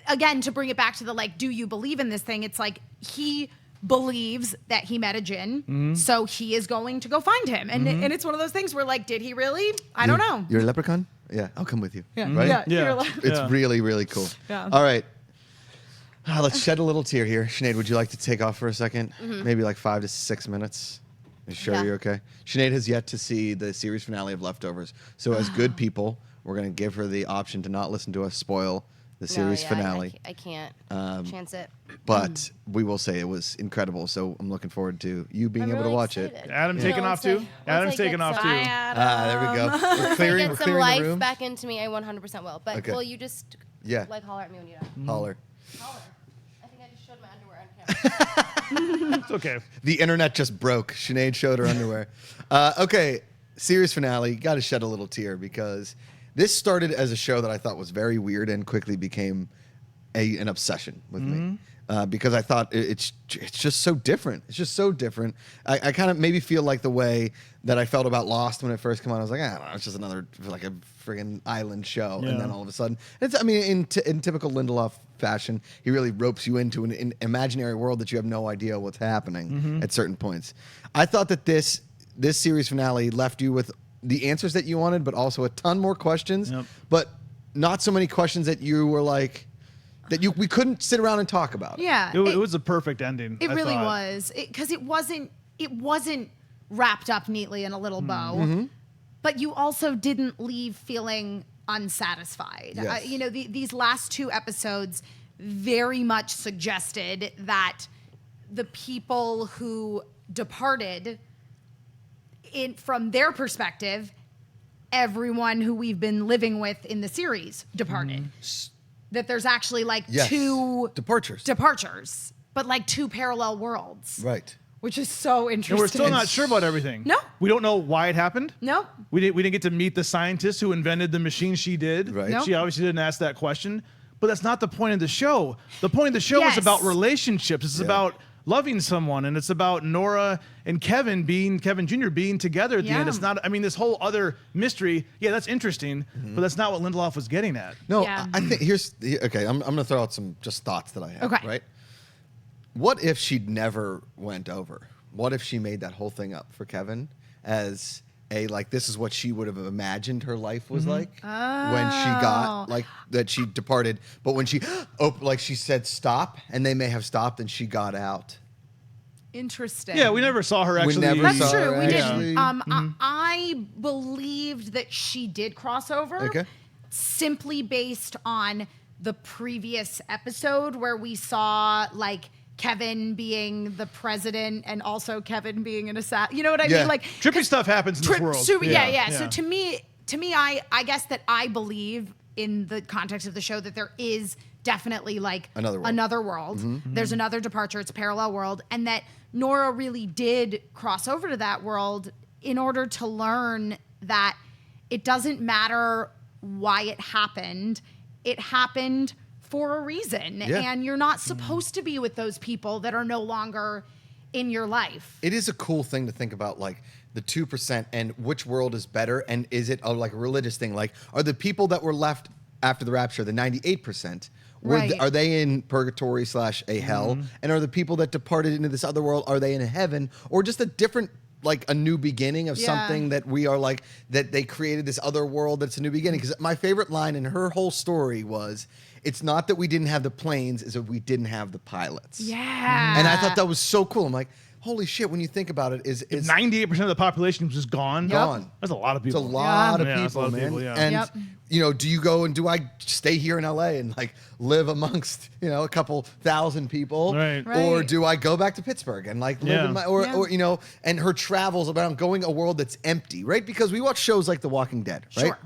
again, to bring it back to the like, do you believe in this thing? It's like he believes that he met a Jinn, so he is going to go find him. And it's one of those things where like, did he really? I don't know. You're a leprechaun? Yeah, I'll come with you. Yeah. Right? Yeah. It's really, really cool. Yeah. All right. Let's shed a little tear here. Sinead, would you like to take off for a second? Maybe like 5 to 6 minutes. You sure you're okay? Sinead has yet to see the series finale of Leftovers. So as good people, we're going to give her the option to not listen to us spoil the series finale. I can't chance it. But we will say it was incredible. So I'm looking forward to you being able to watch it. Adam taking off too? Adam's taking off too. There we go. We're clearing, Get some the life room. back into me, I 100% will. But Okay. will you just like holler at me when you're done? Holler. Holler. I think I just showed my underwear on camera. It's okay. The internet just broke. Sinead showed her underwear. Okay, series finale. Got to shed a little tear because this started as a show that I thought was very weird and quickly became an obsession with me. Because I thought it's just so different. It's just so different. I kind of maybe feel like the way that I felt about Lost when it first came out. I was like, I don't know, it's just another like a friggin' island show. Yeah. And then all of a sudden, in typical Lindelof fashion, he really ropes you into an imaginary world that you have no idea what's happening at certain points. I thought that this series finale left you with the answers that you wanted, but also a ton more questions, but not so many questions that you were like, we couldn't sit around and talk about. Yeah. It was a perfect ending. It I really thought. was. Because it wasn't wrapped up neatly in a little bow, but you also didn't leave feeling unsatisfied. Yes. These last 2 episodes very much suggested that the people who departed, from their perspective, everyone who we've been living with in the series departed. That there's actually like 2 departures. but like 2 parallel worlds. Right. Which is so interesting. And we're still not sure about everything. No. We don't know why it happened. No. We didn't get to meet the scientist who invented the machine she did. Right. Nope. She obviously didn't ask that question. But that's not the point of the show. The point of the show Yes. is about relationships. It's about loving someone, and it's about Nora and Kevin Jr. being together at the end. It's not, I mean, this whole other mystery, that's interesting, but that's not what Lindelof was getting at. No, Yeah. I think okay, I'm going to throw out some just thoughts that I have, Okay. right? What if she'd never went over? What if she made that whole thing up for Kevin as a, like, this is what she would have imagined her life was like when she got, like, that she departed. But when she, like she said stop, and they may have stopped and she got out. Interesting. Yeah, we never saw her actually. That's saw true. her We actually. didn't. I believed that she did cross over. Okay. Simply based on the previous episode where we saw like Kevin being the president and also Kevin being an assassin. You know what I mean? Like trippy stuff happens in this world. Yeah. So to me, I guess that I believe in the context of the show that there is definitely like another world. There's another departure. It's a parallel world, and that Nora really did cross over to that world in order to learn that it doesn't matter why it happened. It happened for a reason, and you're not supposed to be with those people that are no longer in your life. It is a cool thing to think about, like the 2% and which world is better, and is it like a religious thing? Like, are the people that were left after the rapture, the 98%, are they in purgatory / a hell? And are the people that departed into this other world, are they in heaven, or just a different, like a new beginning of something that we are like, that they created this other world that's a new beginning? Because my favorite line in her whole story was, it's not that we didn't have the planes, it's that we didn't have the pilots. Yeah. And I thought that was so cool. I'm like, holy shit, when you think about it, is 98% of the population was just gone. Gone. That's a lot of people. It's a lot of Yeah, that's a people, lot of man. people, yeah. And you know, do you go and do I stay here in LA and like live amongst, you know, a couple thousand people, Right. or do I go back to Pittsburgh and like live in my or you know? And her travels about going a world that's empty, right? Because we watch shows like The Walking Dead, right? Sure.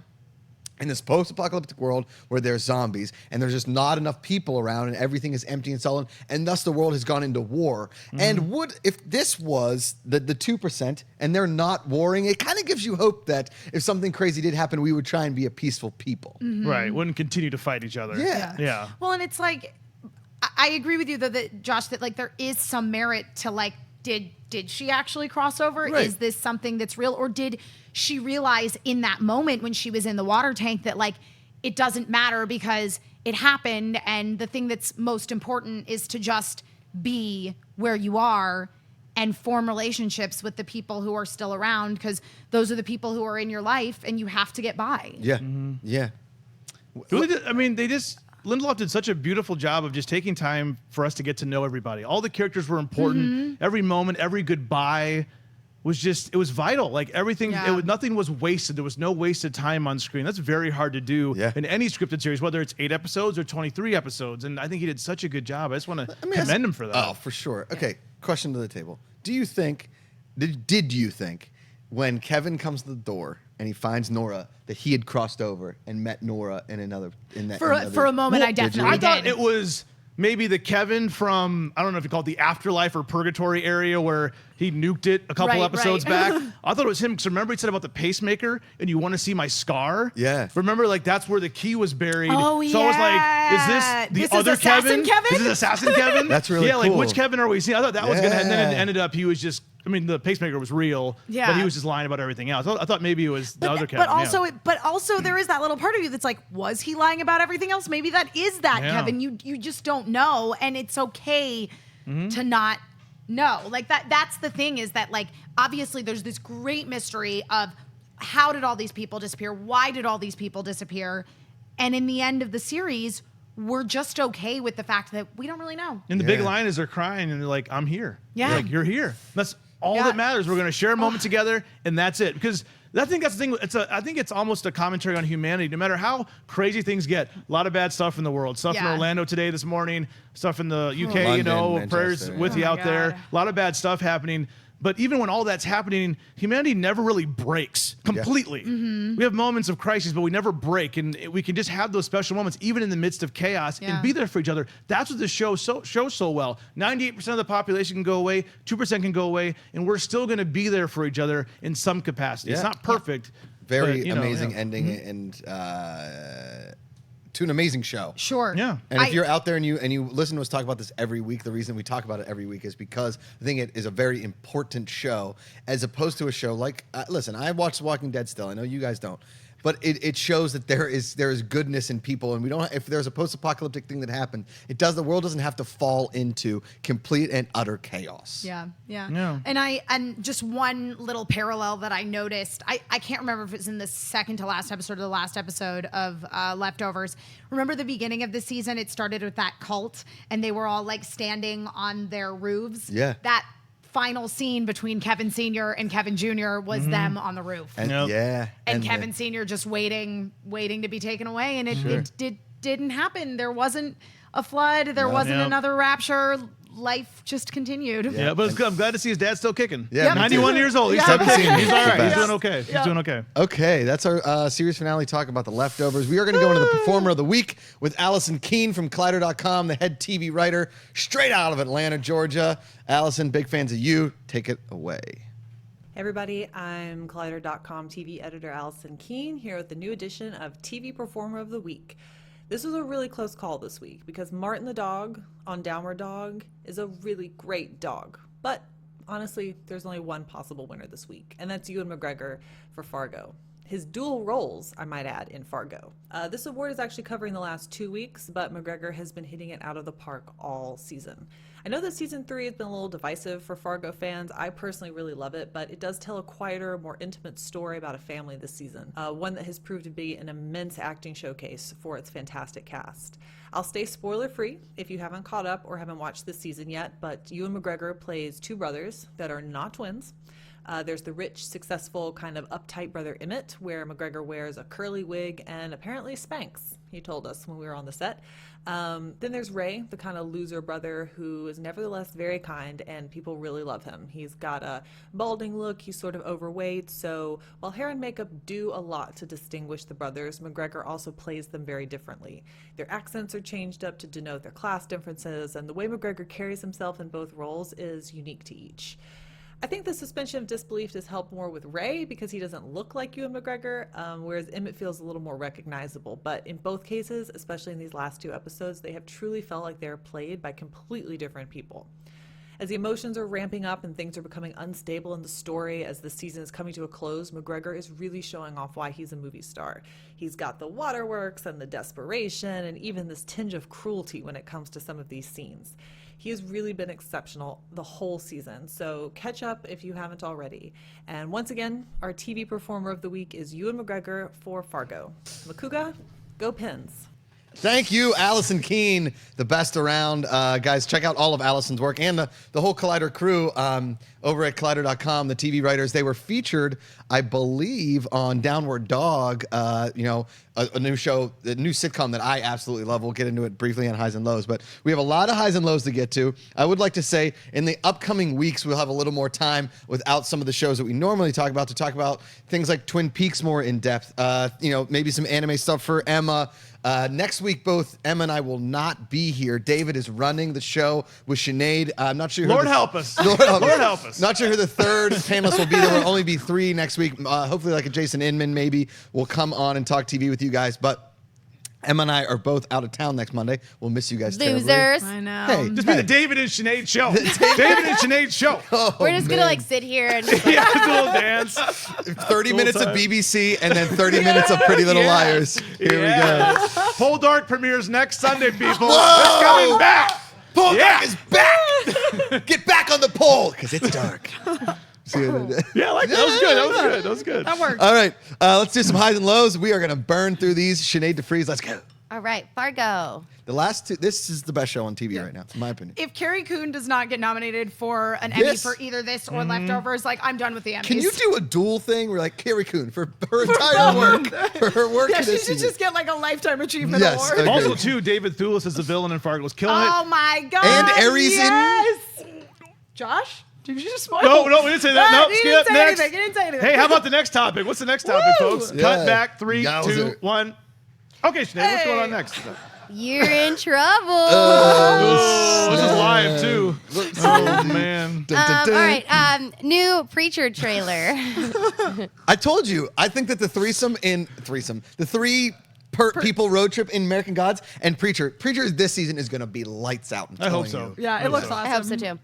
In this post-apocalyptic world where there's zombies and there's just not enough people around and everything is empty and sullen, and thus the world has gone into war. And if this was the 2% and they're not warring, it kind of gives you hope that if something crazy did happen, we would try and be a peaceful people. Right. Wouldn't continue to fight each other. Yeah. Well, and it's like, I agree with you though, that Josh, that like there is some merit to like, did she actually cross over? Right. Is this something that's real, or did she realize in that moment when she was in the water tank that like it doesn't matter because it happened, and the thing that's most important is to just be where you are and form relationships with the people who are still around, because those are the people who are in your life and you have to get by. Yeah. Yeah. I mean, Lindelof did such a beautiful job of just taking time for us to get to know everybody. All the characters were important. Every moment, every goodbye was just, it was vital. Like everything, nothing was wasted. There was no wasted time on screen. That's very hard to do in any scripted series, whether it's 8 episodes or 23 episodes. And I think he did such a good job. I just want to commend him for that. Oh, for sure. Okay, question to the table. Do you think, did you think when Kevin comes to the door and he finds Nora that he had crossed over and met Nora in that For a moment, I definitely I thought did. it was maybe the Kevin from, I don't know if you call it the afterlife or purgatory area where he nuked it a couple episodes back. I thought it was him, because remember he said about the pacemaker and you want to see my scar? Yeah. Remember, like that's where the key was buried. Oh, so I was like, is this the other Assassin Kevin? Is this Assassin Kevin? That's really like cool. which Kevin are we seeing? I thought that was gonna, and then it ended up he was just, I mean, the pacemaker was real, but he was just lying about everything else. I thought maybe it was the other Kevin. But also there is that little part of you that's like, was he lying about everything else? Maybe that is that Kevin. You just don't know, and it's okay to not know. Like that's the thing, is that like obviously there's this great mystery of how did all these people disappear? Why did all these people disappear? And in the end of the series, we're just okay with the fact that we don't really know. And the big line is they're crying and they're like, I'm here. Yeah. Like, you're here. That's all that matters. We're going to share a moment together, and that's it. Because I think that's the thing. I think it's almost a commentary on humanity. No matter how crazy things get, a lot of bad stuff in the world. Stuff in Orlando today, this morning. Stuff in the UK, London, prayers Manchester, with you out there. A lot of bad stuff happening. But even when all that's happening, humanity never really breaks completely. Yeah. We have moments of crisis, but we never break. And we can just have those special moments, even in the midst of chaos, and be there for each other. That's what the show shows so well. 98% of the population can go away, 2% can go away, and we're still going to be there for each other in some capacity. It's not perfect. Very amazing ending and to an amazing show. Sure. Yeah. And if you're out there and you listen to us talk about this every week, the reason we talk about it every week is because I think it is a very important show, as opposed to a show like, listen, I watch Walking Dead still. I know you guys don't. But it shows that there is goodness in people, and we don't. If there's a post-apocalyptic thing that happened, the world doesn't have to fall into complete and utter chaos. Yeah. Yeah. And just one little parallel that I noticed, I can't remember if it's in the second to last episode or the last episode of Leftovers. Remember the beginning of the season? It started with that cult, and they were all like standing on their roofs. Yeah. That final scene between Kevin Sr. and Kevin Jr. was them on the roof. And, and Kevin Sr. just waiting to be taken away, and it didn't happen. There wasn't a flood. There wasn't another rapture. Life just continued. Yeah, but I'm glad to see his dad still kicking. Yeah, 91 years old. He's still kicking. He's all right. He's doing okay. He's doing okay. Okay, that's our series finale talk about The Leftovers. We are going to go into the Performer of the Week with Allison Keene from Collider.com, the head TV writer, straight out of Atlanta, Georgia. Allison, big fans of you. Take it away. Hey everybody, I'm Collider.com TV editor Allison Keene here with the new edition of TV Performer of the Week. This was a really close call this week because Martin the dog on Downward Dog is a really great dog. But honestly, there's only one possible winner this week, and that's Ewan McGregor for Fargo. His dual roles, I might add, in Fargo. This award is actually covering the last 2 weeks, but McGregor has been hitting it out of the park all season. I know that season 3 has been a little divisive for Fargo fans. I personally really love it, but it does tell a quieter, more intimate story about a family this season. One that has proved to be an immense acting showcase for its fantastic cast. I'll stay spoiler-free if you haven't caught up or haven't watched this season yet, but Ewan McGregor plays two brothers that are not twins. There's the rich, successful, kind of uptight brother Emmett, where McGregor wears a curly wig and apparently Spanx, he told us when we were on the set. Then there's Ray, the kind of loser brother who is nevertheless very kind and people really love him. He's got a balding look, he's sort of overweight, so while hair and makeup do a lot to distinguish the brothers, McGregor also plays them very differently. Their accents are changed up to denote their class differences, and the way McGregor carries himself in both roles is unique to each. I think the suspension of disbelief has helped more with Ray because he doesn't look like Ewan McGregor, whereas Emmett feels a little more recognizable. But in both cases, especially in these last two episodes, they have truly felt like they're played by completely different people. As the emotions are ramping up and things are becoming unstable in the story as the season is coming to a close, McGregor is really showing off why he's a movie star. He's got the waterworks and the desperation and even this tinge of cruelty when it comes to some of these scenes. He has really been exceptional the whole season, so catch up if you haven't already. And once again, our TV Performer of the Week is Ewan McGregor for Fargo. Macuga, go Pins. Thank you, Allison Keene, the best around. Guys, check out all of Allison's work and the whole Collider crew over at Collider.com, the TV writers. They were featured, I believe, on Downward Dog, a new show, a new sitcom that I absolutely love. We'll get into it briefly on highs and lows, but we have a lot of highs and lows to get to. I would like to say in the upcoming weeks, we'll have a little more time without some of the shows that we normally talk about to talk about things like Twin Peaks more in depth, maybe some anime stuff for Emma. Next week, both Emma and I will not be here. David is running the show with Sinéad. I'm not sure. Lord help us. Lord help us. Not sure who the third panelist will be. There will only be 3 next week. Hopefully, like a Jason Inman maybe will come on and talk TV with you guys. But Emma and I are both out of town next Monday. We'll miss you guys terribly. Losers. I know. Hey, Just be the David and Sinead show. David and Sinead show. We're just going to sit here and just Yeah, do a little dance. 30 minutes of BBC and then 30 minutes of Pretty Little Liars. Here we go. Whole Dark premieres next Sunday, people. Whoa! It's coming back. Pole Yeah. Dark is back. Get back on the pole because it's dark. See what I did? Yeah, I like that. That was good. That was good. That was good. That worked. All right, let's do some highs and lows. We are going to burn through these. Sinead DeFries, let's go. All right, Fargo. The last 2, this is the best show on TV right now, in my opinion. If Carrie Coon does not get nominated for an Emmy Yes. for either this or Leftovers, I'm done with the Emmys. Can you do a dual thing where Carrie Coon for her entire work, for her work Yeah, in she this should season. just get a Lifetime Achievement Yes, Award. okay. Also, too, David Thewlis as the villain in Fargo was killing Oh it. my God. And Aries in- yes. Josh? Did you just spoil? No, we didn't say that. No, he skip. didn't say Next. anything. He didn't say anything. Hey, how about the next topic? What's the next topic, folks? Yeah. Cut back. 3, Yowzer. 2, 1. Okay, Sinead, what's going on next? You're in trouble. Oh, this is live too. Oh man. All right. New Preacher trailer. I told you. I think that the the three people road trip in American Gods and Preacher this season is going to be lights out. I hope so. Yeah, it looks awesome. I hope so too.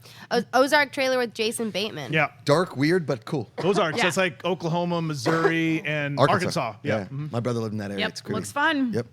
Ozark trailer with Jason Bateman. Yeah. Dark, weird, but cool. Ozark. So Yeah. it's like Oklahoma, Missouri, and Arkansas. Yeah. My brother lived in that area. Yep, It's creepy. looks fun. Yep.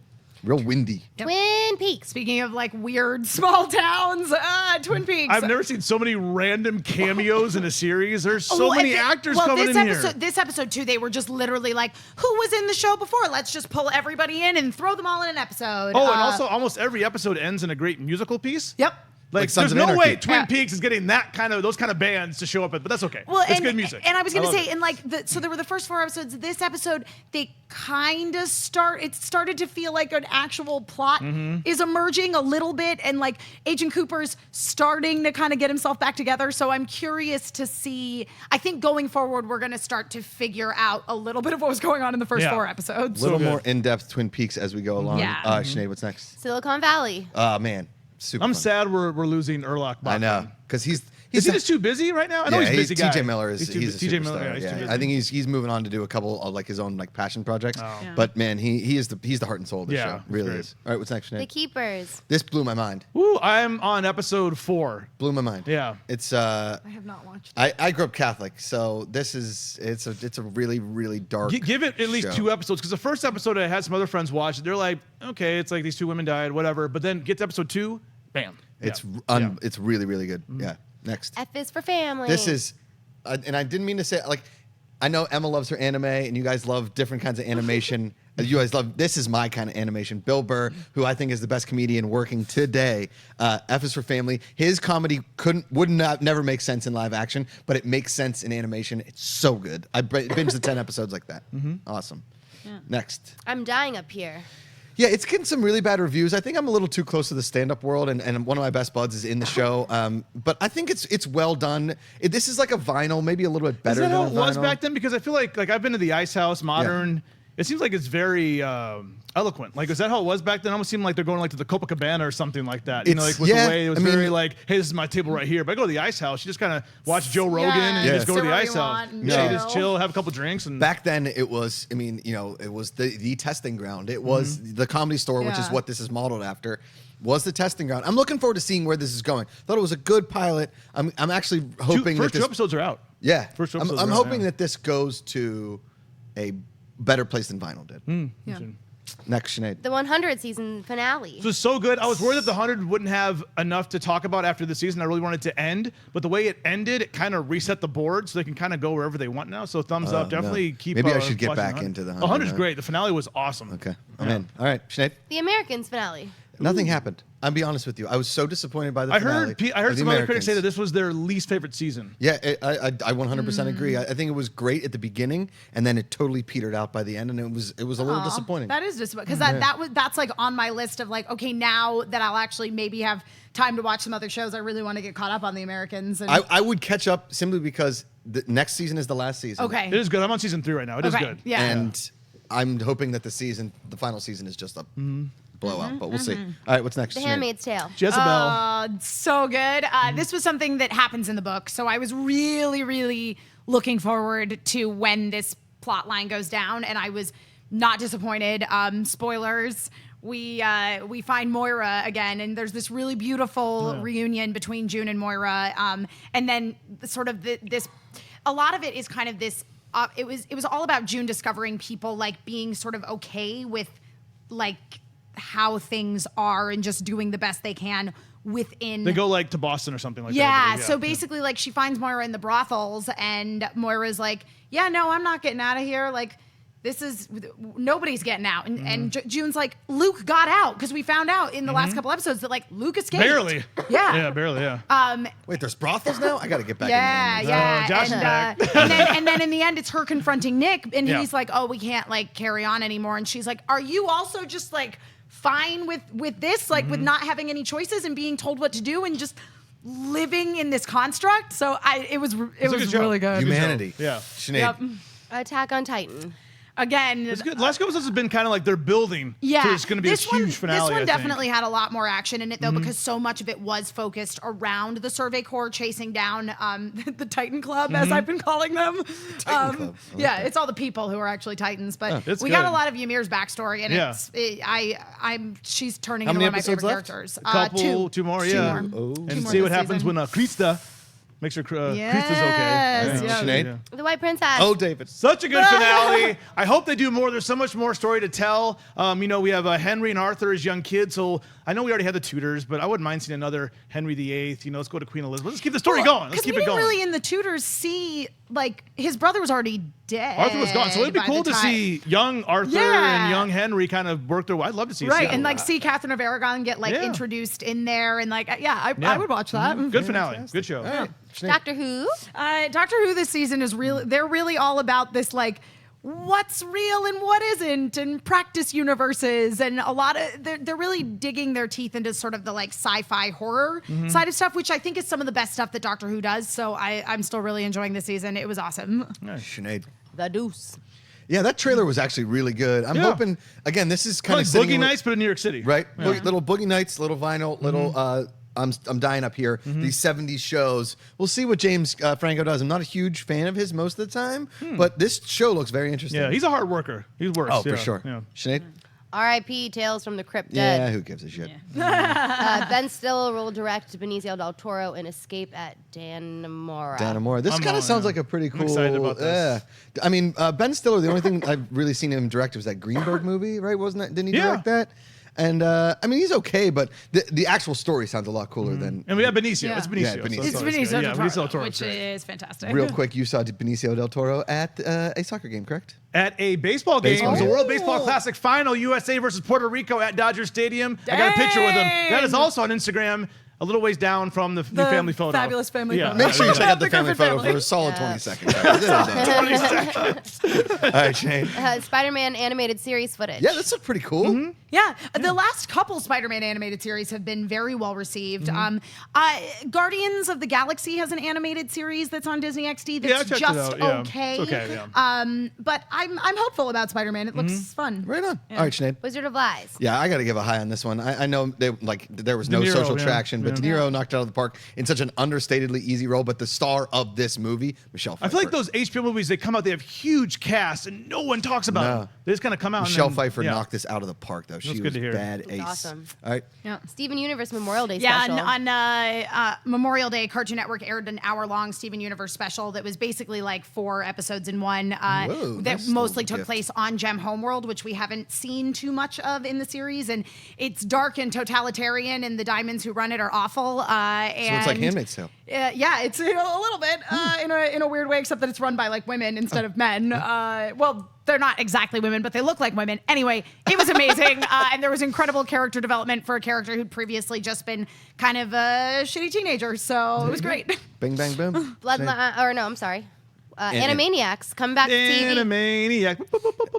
Real windy. Twin Peaks. Speaking of like weird small towns, Twin Peaks. I've never seen so many random cameos in a series. There's so many actors coming in here. This episode too, they were just literally like, who was in the show before? Let's just pull everybody in and throw them all in an episode. Oh, and also almost every episode ends in a great musical piece. Yep. Like Sons there's of no Anarchy. way Twin Yeah. Peaks is getting those kind of bands to show up, but that's okay. Well, it's good music. And I was going to love say, it. and like, so there were the first 4 episodes. This episode, they kind of it started to feel like an actual plot is emerging a little bit. And like Agent Cooper's starting to kind of get himself back together. So I'm curious to see, I think going forward, we're going to start to figure out a little bit of what was going on in the first 4 episodes. A little good. more in-depth Twin Peaks as we go along. Yeah. Sinead, what's next? Silicon Valley. Man. Super I'm fun. sad we're losing Erlock. I know. Because he's Is he just too busy right now? I know he's a busy guy. TJ Miller is he's a TJ superstar. Miller. Yeah, he's too busy. I think he's moving on to do a couple of like his own like passion projects. Oh. Yeah. But man, he's the heart and soul of the Yeah, show. it's Really great. is. All right, what's next, The Sinead? Keepers. This blew my mind. Woo, I'm on episode 4. Blew my mind. Yeah. It's I have not watched. I grew up Catholic, so it's a really really dark. Give it at least show. 2 episodes, because the first episode I had some other friends watch it. They're like, okay, it's like these 2 women died, whatever. But then get to episode 2, bam. It's Yeah. it's really really good. Mm-hmm. Yeah. Next. F is for family. This is, and I didn't mean to say like, I know Emma loves her anime, and you guys love different kinds of animation. You guys love this is my kind of animation. Bill Burr, who I think is the best comedian working today. F is for family. His comedy never make sense in live action, but it makes sense in animation. It's so good. I binged the 10 episodes like that. Awesome. Next. I'm dying up here. Yeah, it's getting some really bad reviews. I think I'm a little too close to the stand-up world, and one of my best buds is in the show. But I think it's well done. This is like a vinyl, maybe a little bit better Is that than how a it was vinyl. back then? Because I feel like I've been to the Ice House, modern. It seems like it's very eloquent. Like, is that how it was back then? It almost seemed like they're going like to the Copacabana or something like that. You know, like with the way it was very like, hey, this is my table right here. But I go to the Ice House, you just kind of watch Joe Rogan and you just go to sit the where Ice you House. want, Yeah, you just know. chill, have a couple drinks, and Back then, it was, I mean, it was the testing ground. It was the Comedy Store, which is Yeah. what this is modeled after, was the testing ground. I'm looking forward to seeing where this is going. Thought it was a good pilot. I'm actually hoping first that 2 this, episodes are out. yeah, First 2 I'm episodes are out, hoping yeah. that this goes to a better place than vinyl did. Yeah. Next, Sinead. The 100 season finale. It was so good. I was worried that the 100 wouldn't have enough to talk about after the season. I really wanted it to end, but the way it ended, it kind of reset the board, so they can kind of go wherever they want now. So thumbs up. Definitely no. keep. Maybe I should get watching back 100. into the 100, 100 is huh? great. The finale was awesome. Okay, I'm Yeah. in. All right, Sinead. The Americans finale. Nothing happened. I'll be honest with you. I was so disappointed by the I finale. heard of some The other critics say that Americans. this was their least favorite season. Yeah, I 100% agree. I think it was great at the beginning, and then it totally petered out by the end, and it was a little Aw, disappointing. That is disappointing because that's like on my list of like, okay, now that I'll actually maybe have time to watch some other shows, I really want to get caught up on the Americans. And I would catch up simply because the next season is the last season. okay, It is good. I'm on season 3 right now. It is Okay, good. yeah. And I'm hoping that the final season is just a blowout, but we'll see. All right, what's next? The Sinead? Handmaid's Tale. Jezebel. So good. This was something that happens in the book, so I was really, really looking forward to when this plot line goes down, and I was not disappointed. Spoilers. We find Moira again, and there's this really beautiful reunion between June and Moira, and then sort of this. A lot of it is kind of this. It was all about June discovering people like being sort of okay with like how things are and just doing the best they can within. They go like to Boston or something like Yeah, that. so basically, like, she finds Moira in the brothels, and Moira's like, yeah, no, I'm not getting out of here. Like, nobody's getting out. And June's like, Luke got out, because we found out in the last couple episodes that, like, Luke escaped. Barely. Yeah. Yeah, barely, yeah. Wait, there's brothels now? I got to get back Yeah, in yeah. Josh is back. and then in the end, it's her confronting Nick, and Yeah. he's like, oh, we can't, like, carry on anymore. And she's like, are you also just, like, fine with this, like, with not having any choices and being told what to do and just living in this construct. So it was really good. Humanity. Yeah. Sinead. Yep. Attack on Titan. Again, It's good. Last couple episodes has been kind of like they're building. yeah, So it's going to be a huge finale. This one I think. definitely had a lot more action in it, though, because so much of it was focused around the Survey Corps chasing down the Titan Club, as I've been calling them. Titan Club. I like Yeah, that. it's all the people who are actually Titans, but it's we got good. a lot of Ymir's backstory, and she's turning How into many one of my favorite episodes left? characters. A couple, two more, yeah. Two more. Oh. And more see what this happens season. when Krista makes her Krista's okay. Yes, yeah. Sinead. The White Princess. Oh, David. Such a good finale. I hope they do more. There's so much more story to tell. We have Henry and Arthur as young kids. So I know we already had the Tudors, but I wouldn't mind seeing another Henry VIII. Let's go to Queen Elizabeth. Let's keep the story going. Let's Because keep we it didn't going. really in the Tudors see, like, his brother was already dead. Arthur was gone, so it'd be by cool the to time- see young Arthur Yeah. and young Henry kind of work their way. I'd love to see Right, it. and like see Catherine of Aragon get like Yeah. introduced in there, and like I Yeah. would watch that. Good finale. Good show. All right. Sinead. Doctor Who. Doctor Who this season is really they're really all about this like what's real and what isn't, and practice universes, and a lot of they're really digging their teeth into sort of the like sci-fi horror side of stuff, which I think is some of the best stuff that Doctor Who does. So I'm still really enjoying this season. It was awesome. Sinead. The Deuce. Yeah, that trailer was actually really good. I'm Yeah. hoping, again, this is kind Like of Boogie Nights, but in New York City. right? Little Boogie Nights, little vinyl, little. I'm dying up here. These '70s shows. We'll see what James Franco does. I'm not a huge fan of his most of the time, but this show looks very interesting. Yeah, he's a hard worker. He works. oh, yeah. for sure. Yeah. Sinead. R.I.P. Tales from the Crypt Yeah, Dead. who gives a shit? Ben Stiller will direct Benicio del Toro in Escape at Dannemora. Dannemora. This I'm kind on, of sounds yeah. like a pretty I'm cool. excited about this. Yeah, I mean Ben Stiller. The only thing I've really seen him direct was that Greenberg movie, right? Wasn't that? Didn't he Yeah. direct that? And I mean, he's okay, but the actual story sounds a lot cooler than. And we have Benicio. Yeah. It's Benicio. Yeah, so Benicio. that's It's always Benicio good. del Yeah, Toro, Benicio del Toro. which is fantastic. Real quick, you saw Benicio del Toro at a soccer game, correct? At a baseball game, Baseball it was a game. World Baseball Classic final, USA versus Puerto Rico at Dodger Stadium. I got a picture with him. That is Dang. also on Instagram, a little ways down from the new family photo. fabulous family Yeah. photo. Make sure you check out the The family Griffin photo family. for a solid 20 Yeah. seconds. All right, Shane. Spider-Man animated series footage. Yeah, this looked pretty cool. Yeah, the last couple Spider-Man animated series have been very well received. Guardians of the Galaxy has an animated series that's on Disney XD Yeah, I that's checked it just out. Yeah. okay. It's okay, yeah. But I'm hopeful about Spider-Man. It looks fun. Right on. All right, Sinead. Wizard of Lies. Yeah, I got to give a high on this one. I know there was no De Niro, social yeah. traction, but Yeah. De Niro knocked it out of the park in such an understatedly easy role. But the star of this movie, Michelle Pfeiffer. I feel like those HBO movies, they come out, they have huge casts, and no one talks about No. them. They just kind of come out. Michelle and then, Pfeiffer yeah. knocked this out of the park, though. She That's was good to hear. bad That's ace. awesome. All right. Yeah. Steven Universe Memorial Day Yeah, special. on Memorial Day, Cartoon Network aired an hour-long Steven Universe special that was basically like 4 episodes in one. Whoa, that that's mostly a took gift. place on Gem Homeworld, which we haven't seen too much of in the series, and it's dark and totalitarian, and the diamonds who run it are awful. So it's like Handmaid's Tale. Yeah, it's a little bit in a weird way, except that it's run by like women instead of men. Well, they're not exactly women, but they look like women. Anyway, it was amazing, and there was incredible character development for a character who'd previously just been kind of a shitty teenager. So it was great. Bing, bang, boom. Bloodline, or no, I'm sorry. And- Animaniacs come back to TV. Animaniac.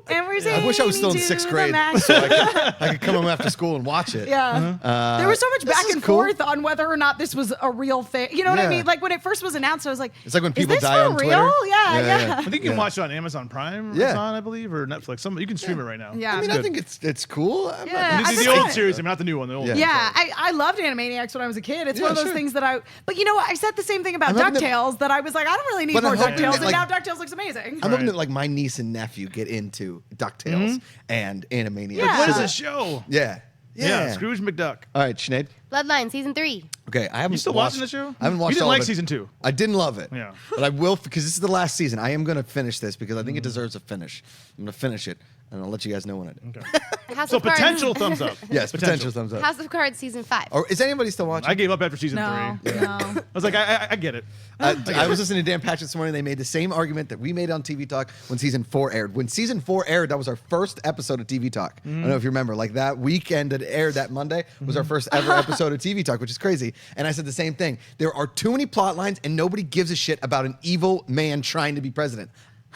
And we're I wish I was still in singing to 6th the grade max. so I could come home after school and watch it. Yeah. There was so much this back is and cool. forth on whether or not this was a real thing. You know what I Yeah. mean? Like when it first was announced, I was like, It's like when "Is people this die for on real?" Twitter. Yeah, Yeah, yeah. yeah. I think you can watch it on Amazon Prime. Yeah. It's on, I believe, or Netflix. You can stream it right now. Yeah. I mean, It's I think it's cool. I'm not- Yeah, This I is just the old want- series, I mean, not the new one. The old Yeah. one. Yeah, I loved Animaniacs when I was a kid. It's Yeah, one of those sure. things that but you know what? I said the same thing about I'm hoping that- DuckTales, that I was like, I don't really need But more I'm hoping DuckTales, that, and now like- DuckTales looks amazing. I'm hoping Right. that like my niece and nephew get into DuckTales and Animaniacs. Yeah. What is So this show? Yeah. Yeah. Scrooge McDuck. All right, Sinead. Bloodline season 3. Okay, I haven't. You still watched, watching the show? I haven't watched You didn't all like of it. season 2. I didn't love it. Yeah. But I will because this is the last season. I am going to finish this because I think it deserves a finish. I'm going to finish it, and I'll let you guys know when I do. Okay. House So of Cards. potential thumbs up. Yes, potential thumbs up. House of Cards season 5. Or is anybody still watching? I gave up after season No, 3. no. I was like, I get it. I was listening to Dan Patch this morning. They made the same argument that we made on TV Talk when season 4 aired. When season 4 aired, that was our first episode of TV Talk. I don't know if you remember. Like that weekend that it aired that Monday was our first ever episode of TV Talk, which is crazy. And I said the same thing. There are too many plot lines, and nobody gives a shit about an evil man trying to be president.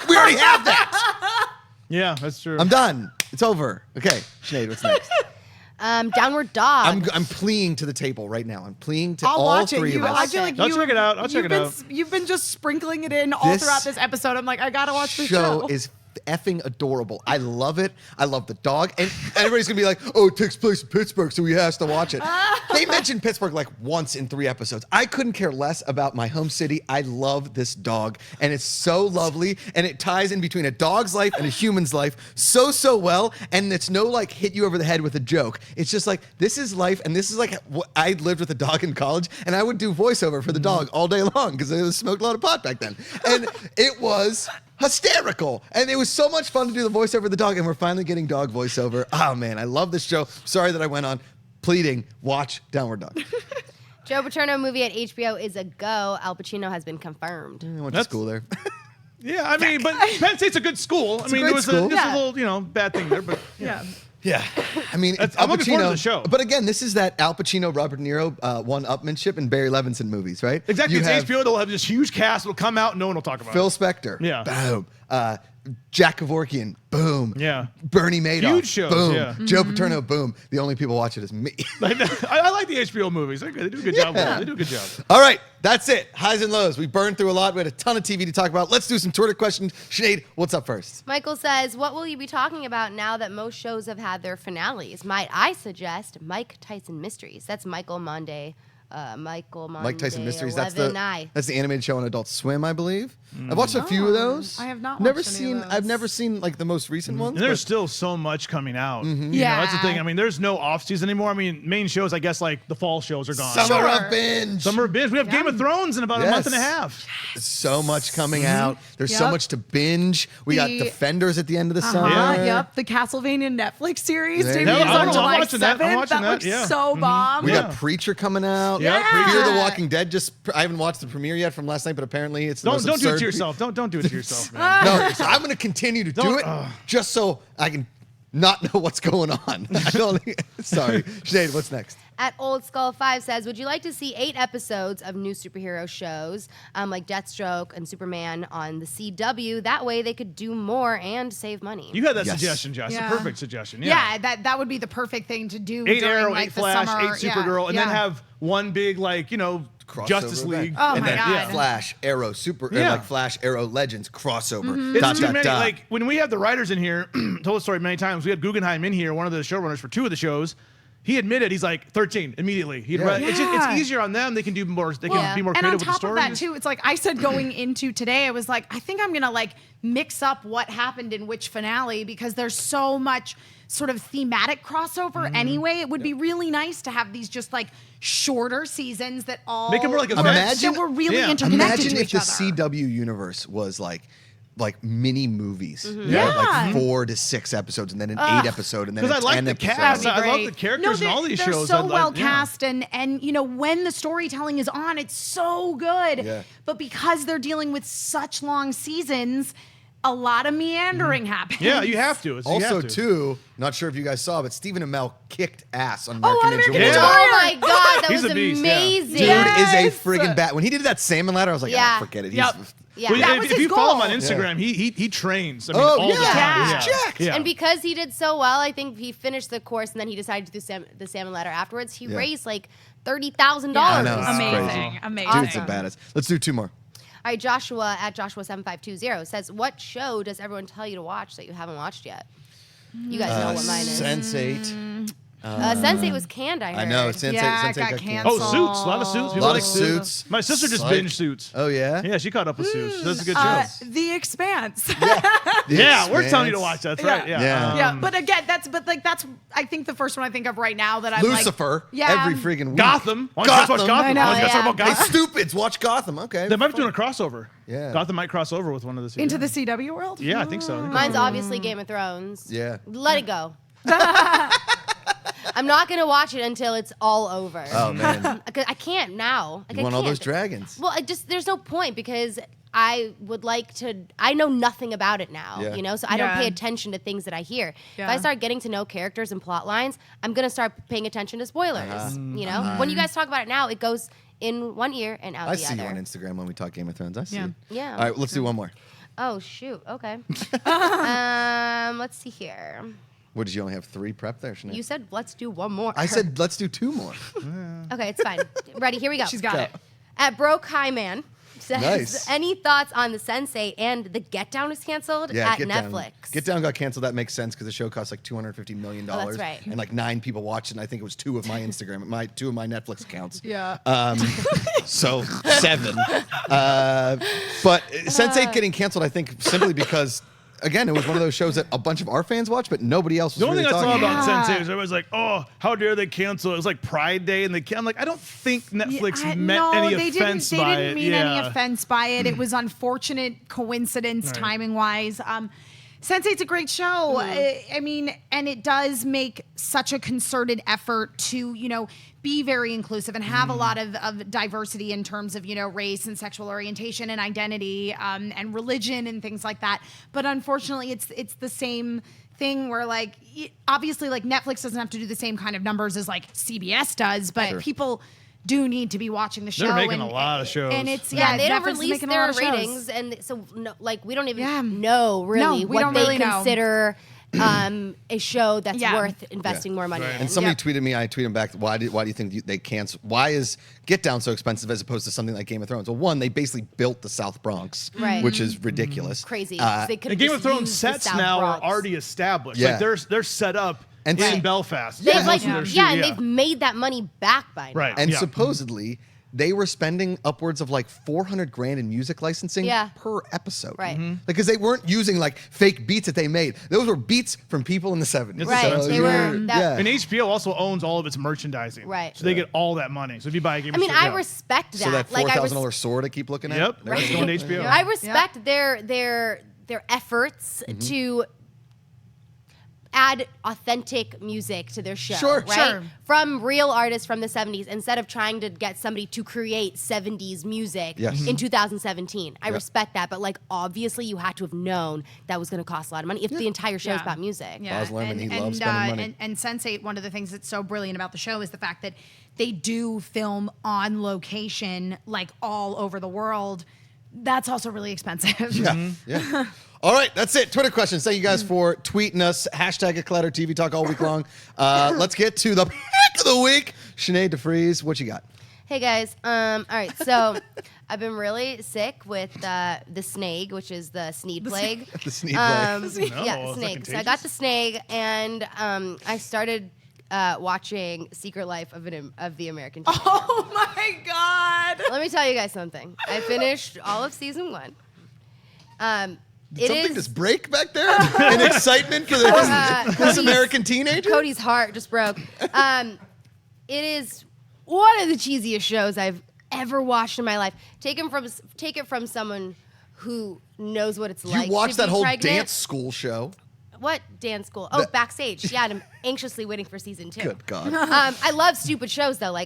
We already have that. Yeah, that's true. I'm done. It's over. Okay, Sinead, what's next? Downward Dog. I'm pleading to the table right now. I'm pleading to I'll all watch three it. of us. I feel like I'll check it out. I'll check it out. You've been just sprinkling it in all This throughout this episode. I'm like, I gotta watch this show. Is effing adorable. I love it. I love the dog. And everybody's gonna be like, oh, it takes place in Pittsburgh, so he has to watch it. They mentioned Pittsburgh like once in 3 episodes. I couldn't care less about my home city. I love this dog, and it's so lovely, and it ties in between a dog's life and a human's life so well, and it's no like hit you over the head with a joke. It's just like, this is life, and this is like what I lived with a dog in college, and I would do voiceover for the dog all day long because I smoked a lot of pot back then. And it was hysterical, and it was so much fun to do the voiceover of the dog, and we're finally getting dog voiceover. Oh man, I love this show. Sorry that I went on pleading. Watch Downward Dog. Joe Paterno movie at HBO is a go. Al Pacino has been confirmed. I went to school there. Yeah, I mean, but Penn State's a good school. I mean, great there was school. just a little, bad thing there, but Yeah. Yeah, I mean, it's I'm Al looking forward to Pacino, the show. But again, this is that Al Pacino, Robert De Niro one-upmanship and Barry Levinson movies, right? exactly. You It's have HBO. They'll have this huge cast. It'll come out. No one will talk about Phil it. Spector, Yeah. boom. Jack Kevorkian, boom. Yeah. Bernie Madoff, Huge shows, boom. yeah. Joe Paterno, boom. The only people watch it is me. I like the HBO movies. They're good. They do a good job. With it. They do a good job. All right, that's it. Highs and lows. We burned through a lot. We had a ton of TV to talk about. Let's do some Twitter questions. Sinead, what's up first? Michael says, what will you be talking about now that most shows have had their finales? Might I suggest Mike Tyson Mysteries? That's Michael Monday. Mike Tyson Mysteries. That's 11i. the animated show on Adult Swim, I believe. I've watched a few of those. I have not Never watched any seen. of those. I've never seen like the most recent ones. And there's but- still so much coming out. You know, Yeah. that's the thing. I mean, there's no off season anymore. I mean, main shows, I guess, like the fall shows are gone. Summer Sure. of binge. Summer of binge. We have Game of Thrones in about a month and a Yes. half. So much coming out. There's so Yep. much to binge. We got The- Defenders at the end of the summer. Yep. The Castlevania Netflix series There debuts you go. on I'm July watching that. 7th. I'm watching that, looks yeah. so bomb. We Yeah. got Preacher coming out. Yeah, Yeah. Fear the Walking Dead. I haven't watched the premiere yet from last night, but apparently it's the most Don't do it absurd- to yourself. Don't do it to yourself, man. No, so I'm going to continue to do Don't- it just so I can not know what's going on. I don't. Sorry, Sinead, what's next? At Old Skull 5 says, would you like to see 8 episodes of new superhero shows like Deathstroke and Superman on the CW? That way they could do more and save money. You had that Yes. suggestion, Jess. Yeah. A perfect suggestion. Yeah, that would be the perfect thing to do. 8 during, Arrow, like, 8 the Flash, summer. 8 Supergirl, and then have one big, like, Crossover Justice event. League. Oh and my then God. Flash, Arrow, or Yeah. like Flash, Arrow, Legends, crossover. It's Dot, too dot, many. dot. Like when we have the writers in here, told the story many times. We had Guggenheim in here, one of the showrunners for 2 of the shows. He admitted he's like 13 immediately. Yeah. It's easier on them. They can do more. They Well, can be more And on creative with the top of stories. that, too, it's like I said going into today, I was like, I think I'm going to like mix up what happened in which finale because there's so much sort of thematic crossover anyway. It would be really nice to have these just like shorter seasons that all Make it more like a Imagine- that were really Yeah. interconnected Imagine to if each the other. CW universe was like mini movies. Yeah. Like 4 to 6 episodes and then an 8 episode and then Because a I 10 like the episode. cast. That'd be I love great. the characters in all these they're shows. so I'd well like- yeah. cast, and when the storytelling is on, it's so good. Yeah. But because they're dealing with such long seasons, a lot of meandering happens. Yeah, you have to. You Also, have to. too, not sure if you guys saw, but Stephen Amell kicked ass on Oh, on American American Ninja Ninja Warrior. Oh my God, that He's was a beast, yeah. amazing. Dude Yes. is a friggin' bat. When he did that salmon ladder, I was like, Yeah. forget it. Yep. Yeah. Well, That if, was if his you follow him on goal. Instagram, he trains. I mean, Oh, all the yeah. time. He's jacked. Yeah. And because he did so well, I think he finished the course and then he decided to do the salmon ladder afterwards. He Yeah. raised like $30,000. I know, it's Amazing. crazy. Amazing. Dude's a badass. Let's do 2 more. All right, Joshua at Joshua7520 says, what show does everyone tell you to watch that you haven't watched yet? You guys know what mine is. Sense8. Sense8 was canned, I heard. I know. Sense8 Yeah, it got got canceled. Oh, Suits. A lot of Suits. A People lot like of Suits. My sister just Psych. binged Suits. Oh, yeah? Yeah, she caught up with Suits. That's a good show. The Expanse. Yeah, we're telling you to Expanse. watch that. That's Yeah. right. Yeah. Yeah. Yeah, but again, that's I think the first one I think of right now that I'm Lucifer. like, yeah, Every friggin' week. Gotham. Why don't you guys watch Gotham. Gotham? I know, Why don't you guys yeah. talk about Hey, Gotham? stupids, watch Gotham. Okay. They might be doing a crossover. Yeah. Gotham might cross over with one of the series. into the CW world. Yeah, I think so. I think Mine's obviously Game of Thrones. Yeah. Let it go. I'm not going to watch it until it's all over. Oh, man. I can't now. Like, You I want all those can't. dragons. Well, there's no point because I would like to, I know nothing about it now, Yeah. you know, so I don't Yeah. pay attention to things that I hear. If Yeah. I start getting to know characters and plot lines, I'm going to start paying attention to spoilers, you know? When you guys talk about it now, it goes in one ear and out I the see you other. on Instagram when we talk Game of Thrones. I see Yeah. you. Yeah. All right, let's do one more. Oh, shoot. Okay. Let's see here. What, did you only have 3 prep there, Sinead? You said let's do one more. I said let's do 2 more. Okay, it's fine. Ready? Here we go. She's got it. At Broke High Man says, Nice. any thoughts on the Sense8 and the Get Down is canceled at Get Netflix? Down. Get Down got canceled. That makes sense because the show cost like $250 million. Oh, that's right. And like 9 people watched it. And I think it was 2 of my Instagram, 2 of my Netflix accounts. Yeah. So 7. But Sense8 getting canceled, I think, simply because, again, it was one of those shows that a bunch of our fans watched, but nobody else was The only really thing I saw talking about about. Sense8 was everyone's like, oh, how dare they cancel? It was like Pride Day, and I'm like, I don't think Netflix meant any offense by it. They didn't mean any Yeah. offense by it. It was unfortunate coincidence, Right. timing-wise. Sense8's a great show. I mean, and it does make such a concerted effort to, be very inclusive and have a lot of diversity in terms of, race and sexual orientation and identity and religion and things like that. But unfortunately, it's the same thing where obviously Netflix doesn't have to do the same kind of numbers as CBS does, but people do need to be watching the show. They're making a lot of shows. And it's, Yeah, they don't Netflix is release making a their lot of shows. ratings, and so we don't even know really No, we what don't they really know. consider a show that's worth investing more money in. And somebody tweeted me, I tweeted him back, why do you think they cancel? Why is Get Down so expensive as opposed to something like Game of Thrones? Well, one, they basically built the South Bronx, Right. which is ridiculous. Crazy. Uh, They could The Game of Thrones sets now are already established. Yeah. Like they're set up And in Right. Belfast. They've Most of their and shoot- they've made that money back by now. Right. And Yeah. supposedly, they were spending upwards of $400,000 in music licensing per episode. Right. Because they weren't using fake beats that they made. Those were beats from people in the 70s. Right. So They were- yeah. And HBO also owns all of its merchandising. Right. So they get all that money. So if you buy a Game I of mean, Thrones, I respect that. So that Like, I $4,000 sword I keep looking at. Yep. there That's you going go. to HBO. I respect their efforts to add authentic music to their show, Sure, right? sure. From real artists from the 70s instead of trying to get somebody to create 70s music Yes. in 2017. I Yep. respect that, but obviously you had to have known that was going to cost a lot of money if the entire show is about music. Yeah. Baz Luhrmann, he loves spending money. And Sense8, one of the things that's so brilliant about the show is the fact that they do film on location, all over the world. That's also really expensive. Yeah. Yeah. All right, that's it. Twitter questions. Thank you guys for tweeting us. Hashtag @Collider TV Talk all week long. Let's get to the pick of the week. Sinead DeFries, what you got? Hey guys, all right, so I've been really sick with the snake, which is the Sneed plague. The Sneed plague. No, Yeah, it's not snake. So I got the snake, and I started watching Secret Life of the American Teenager. Oh my God. Let me tell you guys something. I finished all of season 1. Did something just break back there? In excitement for this Cody's- American teenager? Cody's heart just broke. It is one of the cheesiest shows I've ever watched in my life. Take it from someone who knows what it's like. You watched to that be whole pregnant. dance school show. What dance school? Oh, The- Backstage. Yeah, and I'm anxiously waiting for season 2. Good God. I love stupid shows though.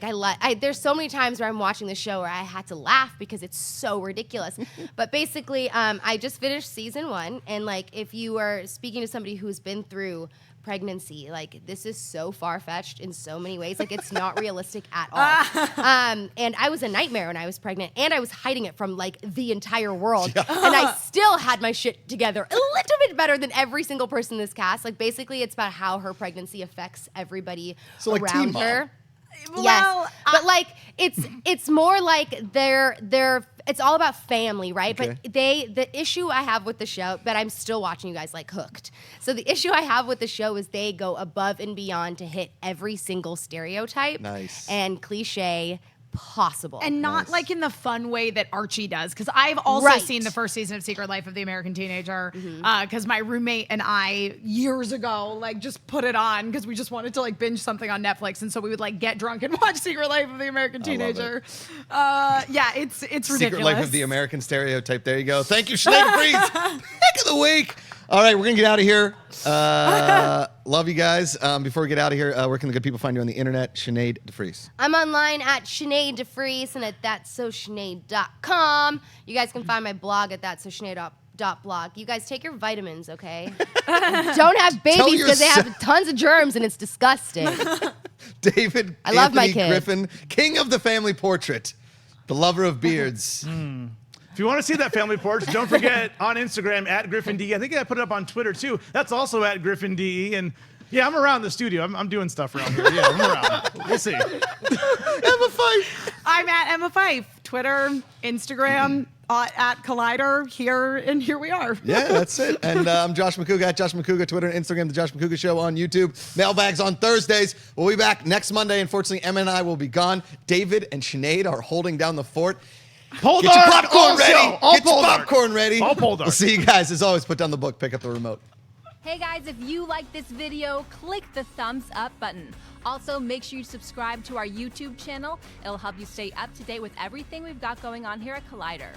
There's so many times where I'm watching the show where I had to laugh because it's so ridiculous. But basically, I just finished season 1, and if you are speaking to somebody who's been through pregnancy, this is so far-fetched in so many ways. It's not realistic at all. And I was a nightmare when I was pregnant, and I was hiding it from the entire world. And I still had my shit together a little bit better than every single person in this cast. It's about how her pregnancy affects everybody So, Teen around Mom. her. Well, Yes, but it's more it's all about family, right? Okay. But the issue I have with the show, but I'm still watching you guys hooked. So the issue I have with the show is they go above and beyond to hit every single stereotype Nice. and cliche possible. And not in the fun way that Archie does. Because I've also Right. seen the first season of Secret Life of the American Teenager. Because my roommate and I, years ago, just put it on because we just wanted to binge something on Netflix. And so we would get drunk and watch Secret Life of the American I love it. Teenager. Yeah, it's ridiculous. Secret Life of the American Stereotype. There you go. Thank you, Sinead DeFries. Pick of the week. All right, we're going to get out of here. Love you guys. Before we get out of here, where can the good people find you on the internet? Sinead DeFries. I'm online at Sinead DeFries and at thatsosinead.com. You guys can find my blog at thatsosinead.blog. You guys take your vitamins, okay? Don't have babies because they have tons of germs and it's disgusting. David I love my Anthony kid. Griffin, king of the family portrait, the lover of beards. If you want to see that family portrait, don't forget on Instagram @GriffinDE. I think I put it up on Twitter too. That's also @GriffinDE. And Yeah, I'm around the studio. I'm doing stuff around here. Yeah, I'm around. We'll see. Emma Fyffe. I'm at Emma Fyffe. Twitter, Instagram, at Collider. Here we are. Yeah, that's it. And I'm Josh Macuga at Josh Macuga, Twitter and Instagram, The Josh Macuga Show on YouTube. Mailbags on Thursdays. We'll be back next Monday. Unfortunately, Emma and I will be gone. David and Sinead are holding down the fort. Hold Get your on. popcorn ready. All Get your popcorn ready. All pulled We'll see you guys. As always, put down the book, pick up the remote. Hey guys, if you like this video, click the thumbs up button. Also, make sure you subscribe to our YouTube channel. It'll help you stay up to date with everything we've got going on here at Collider.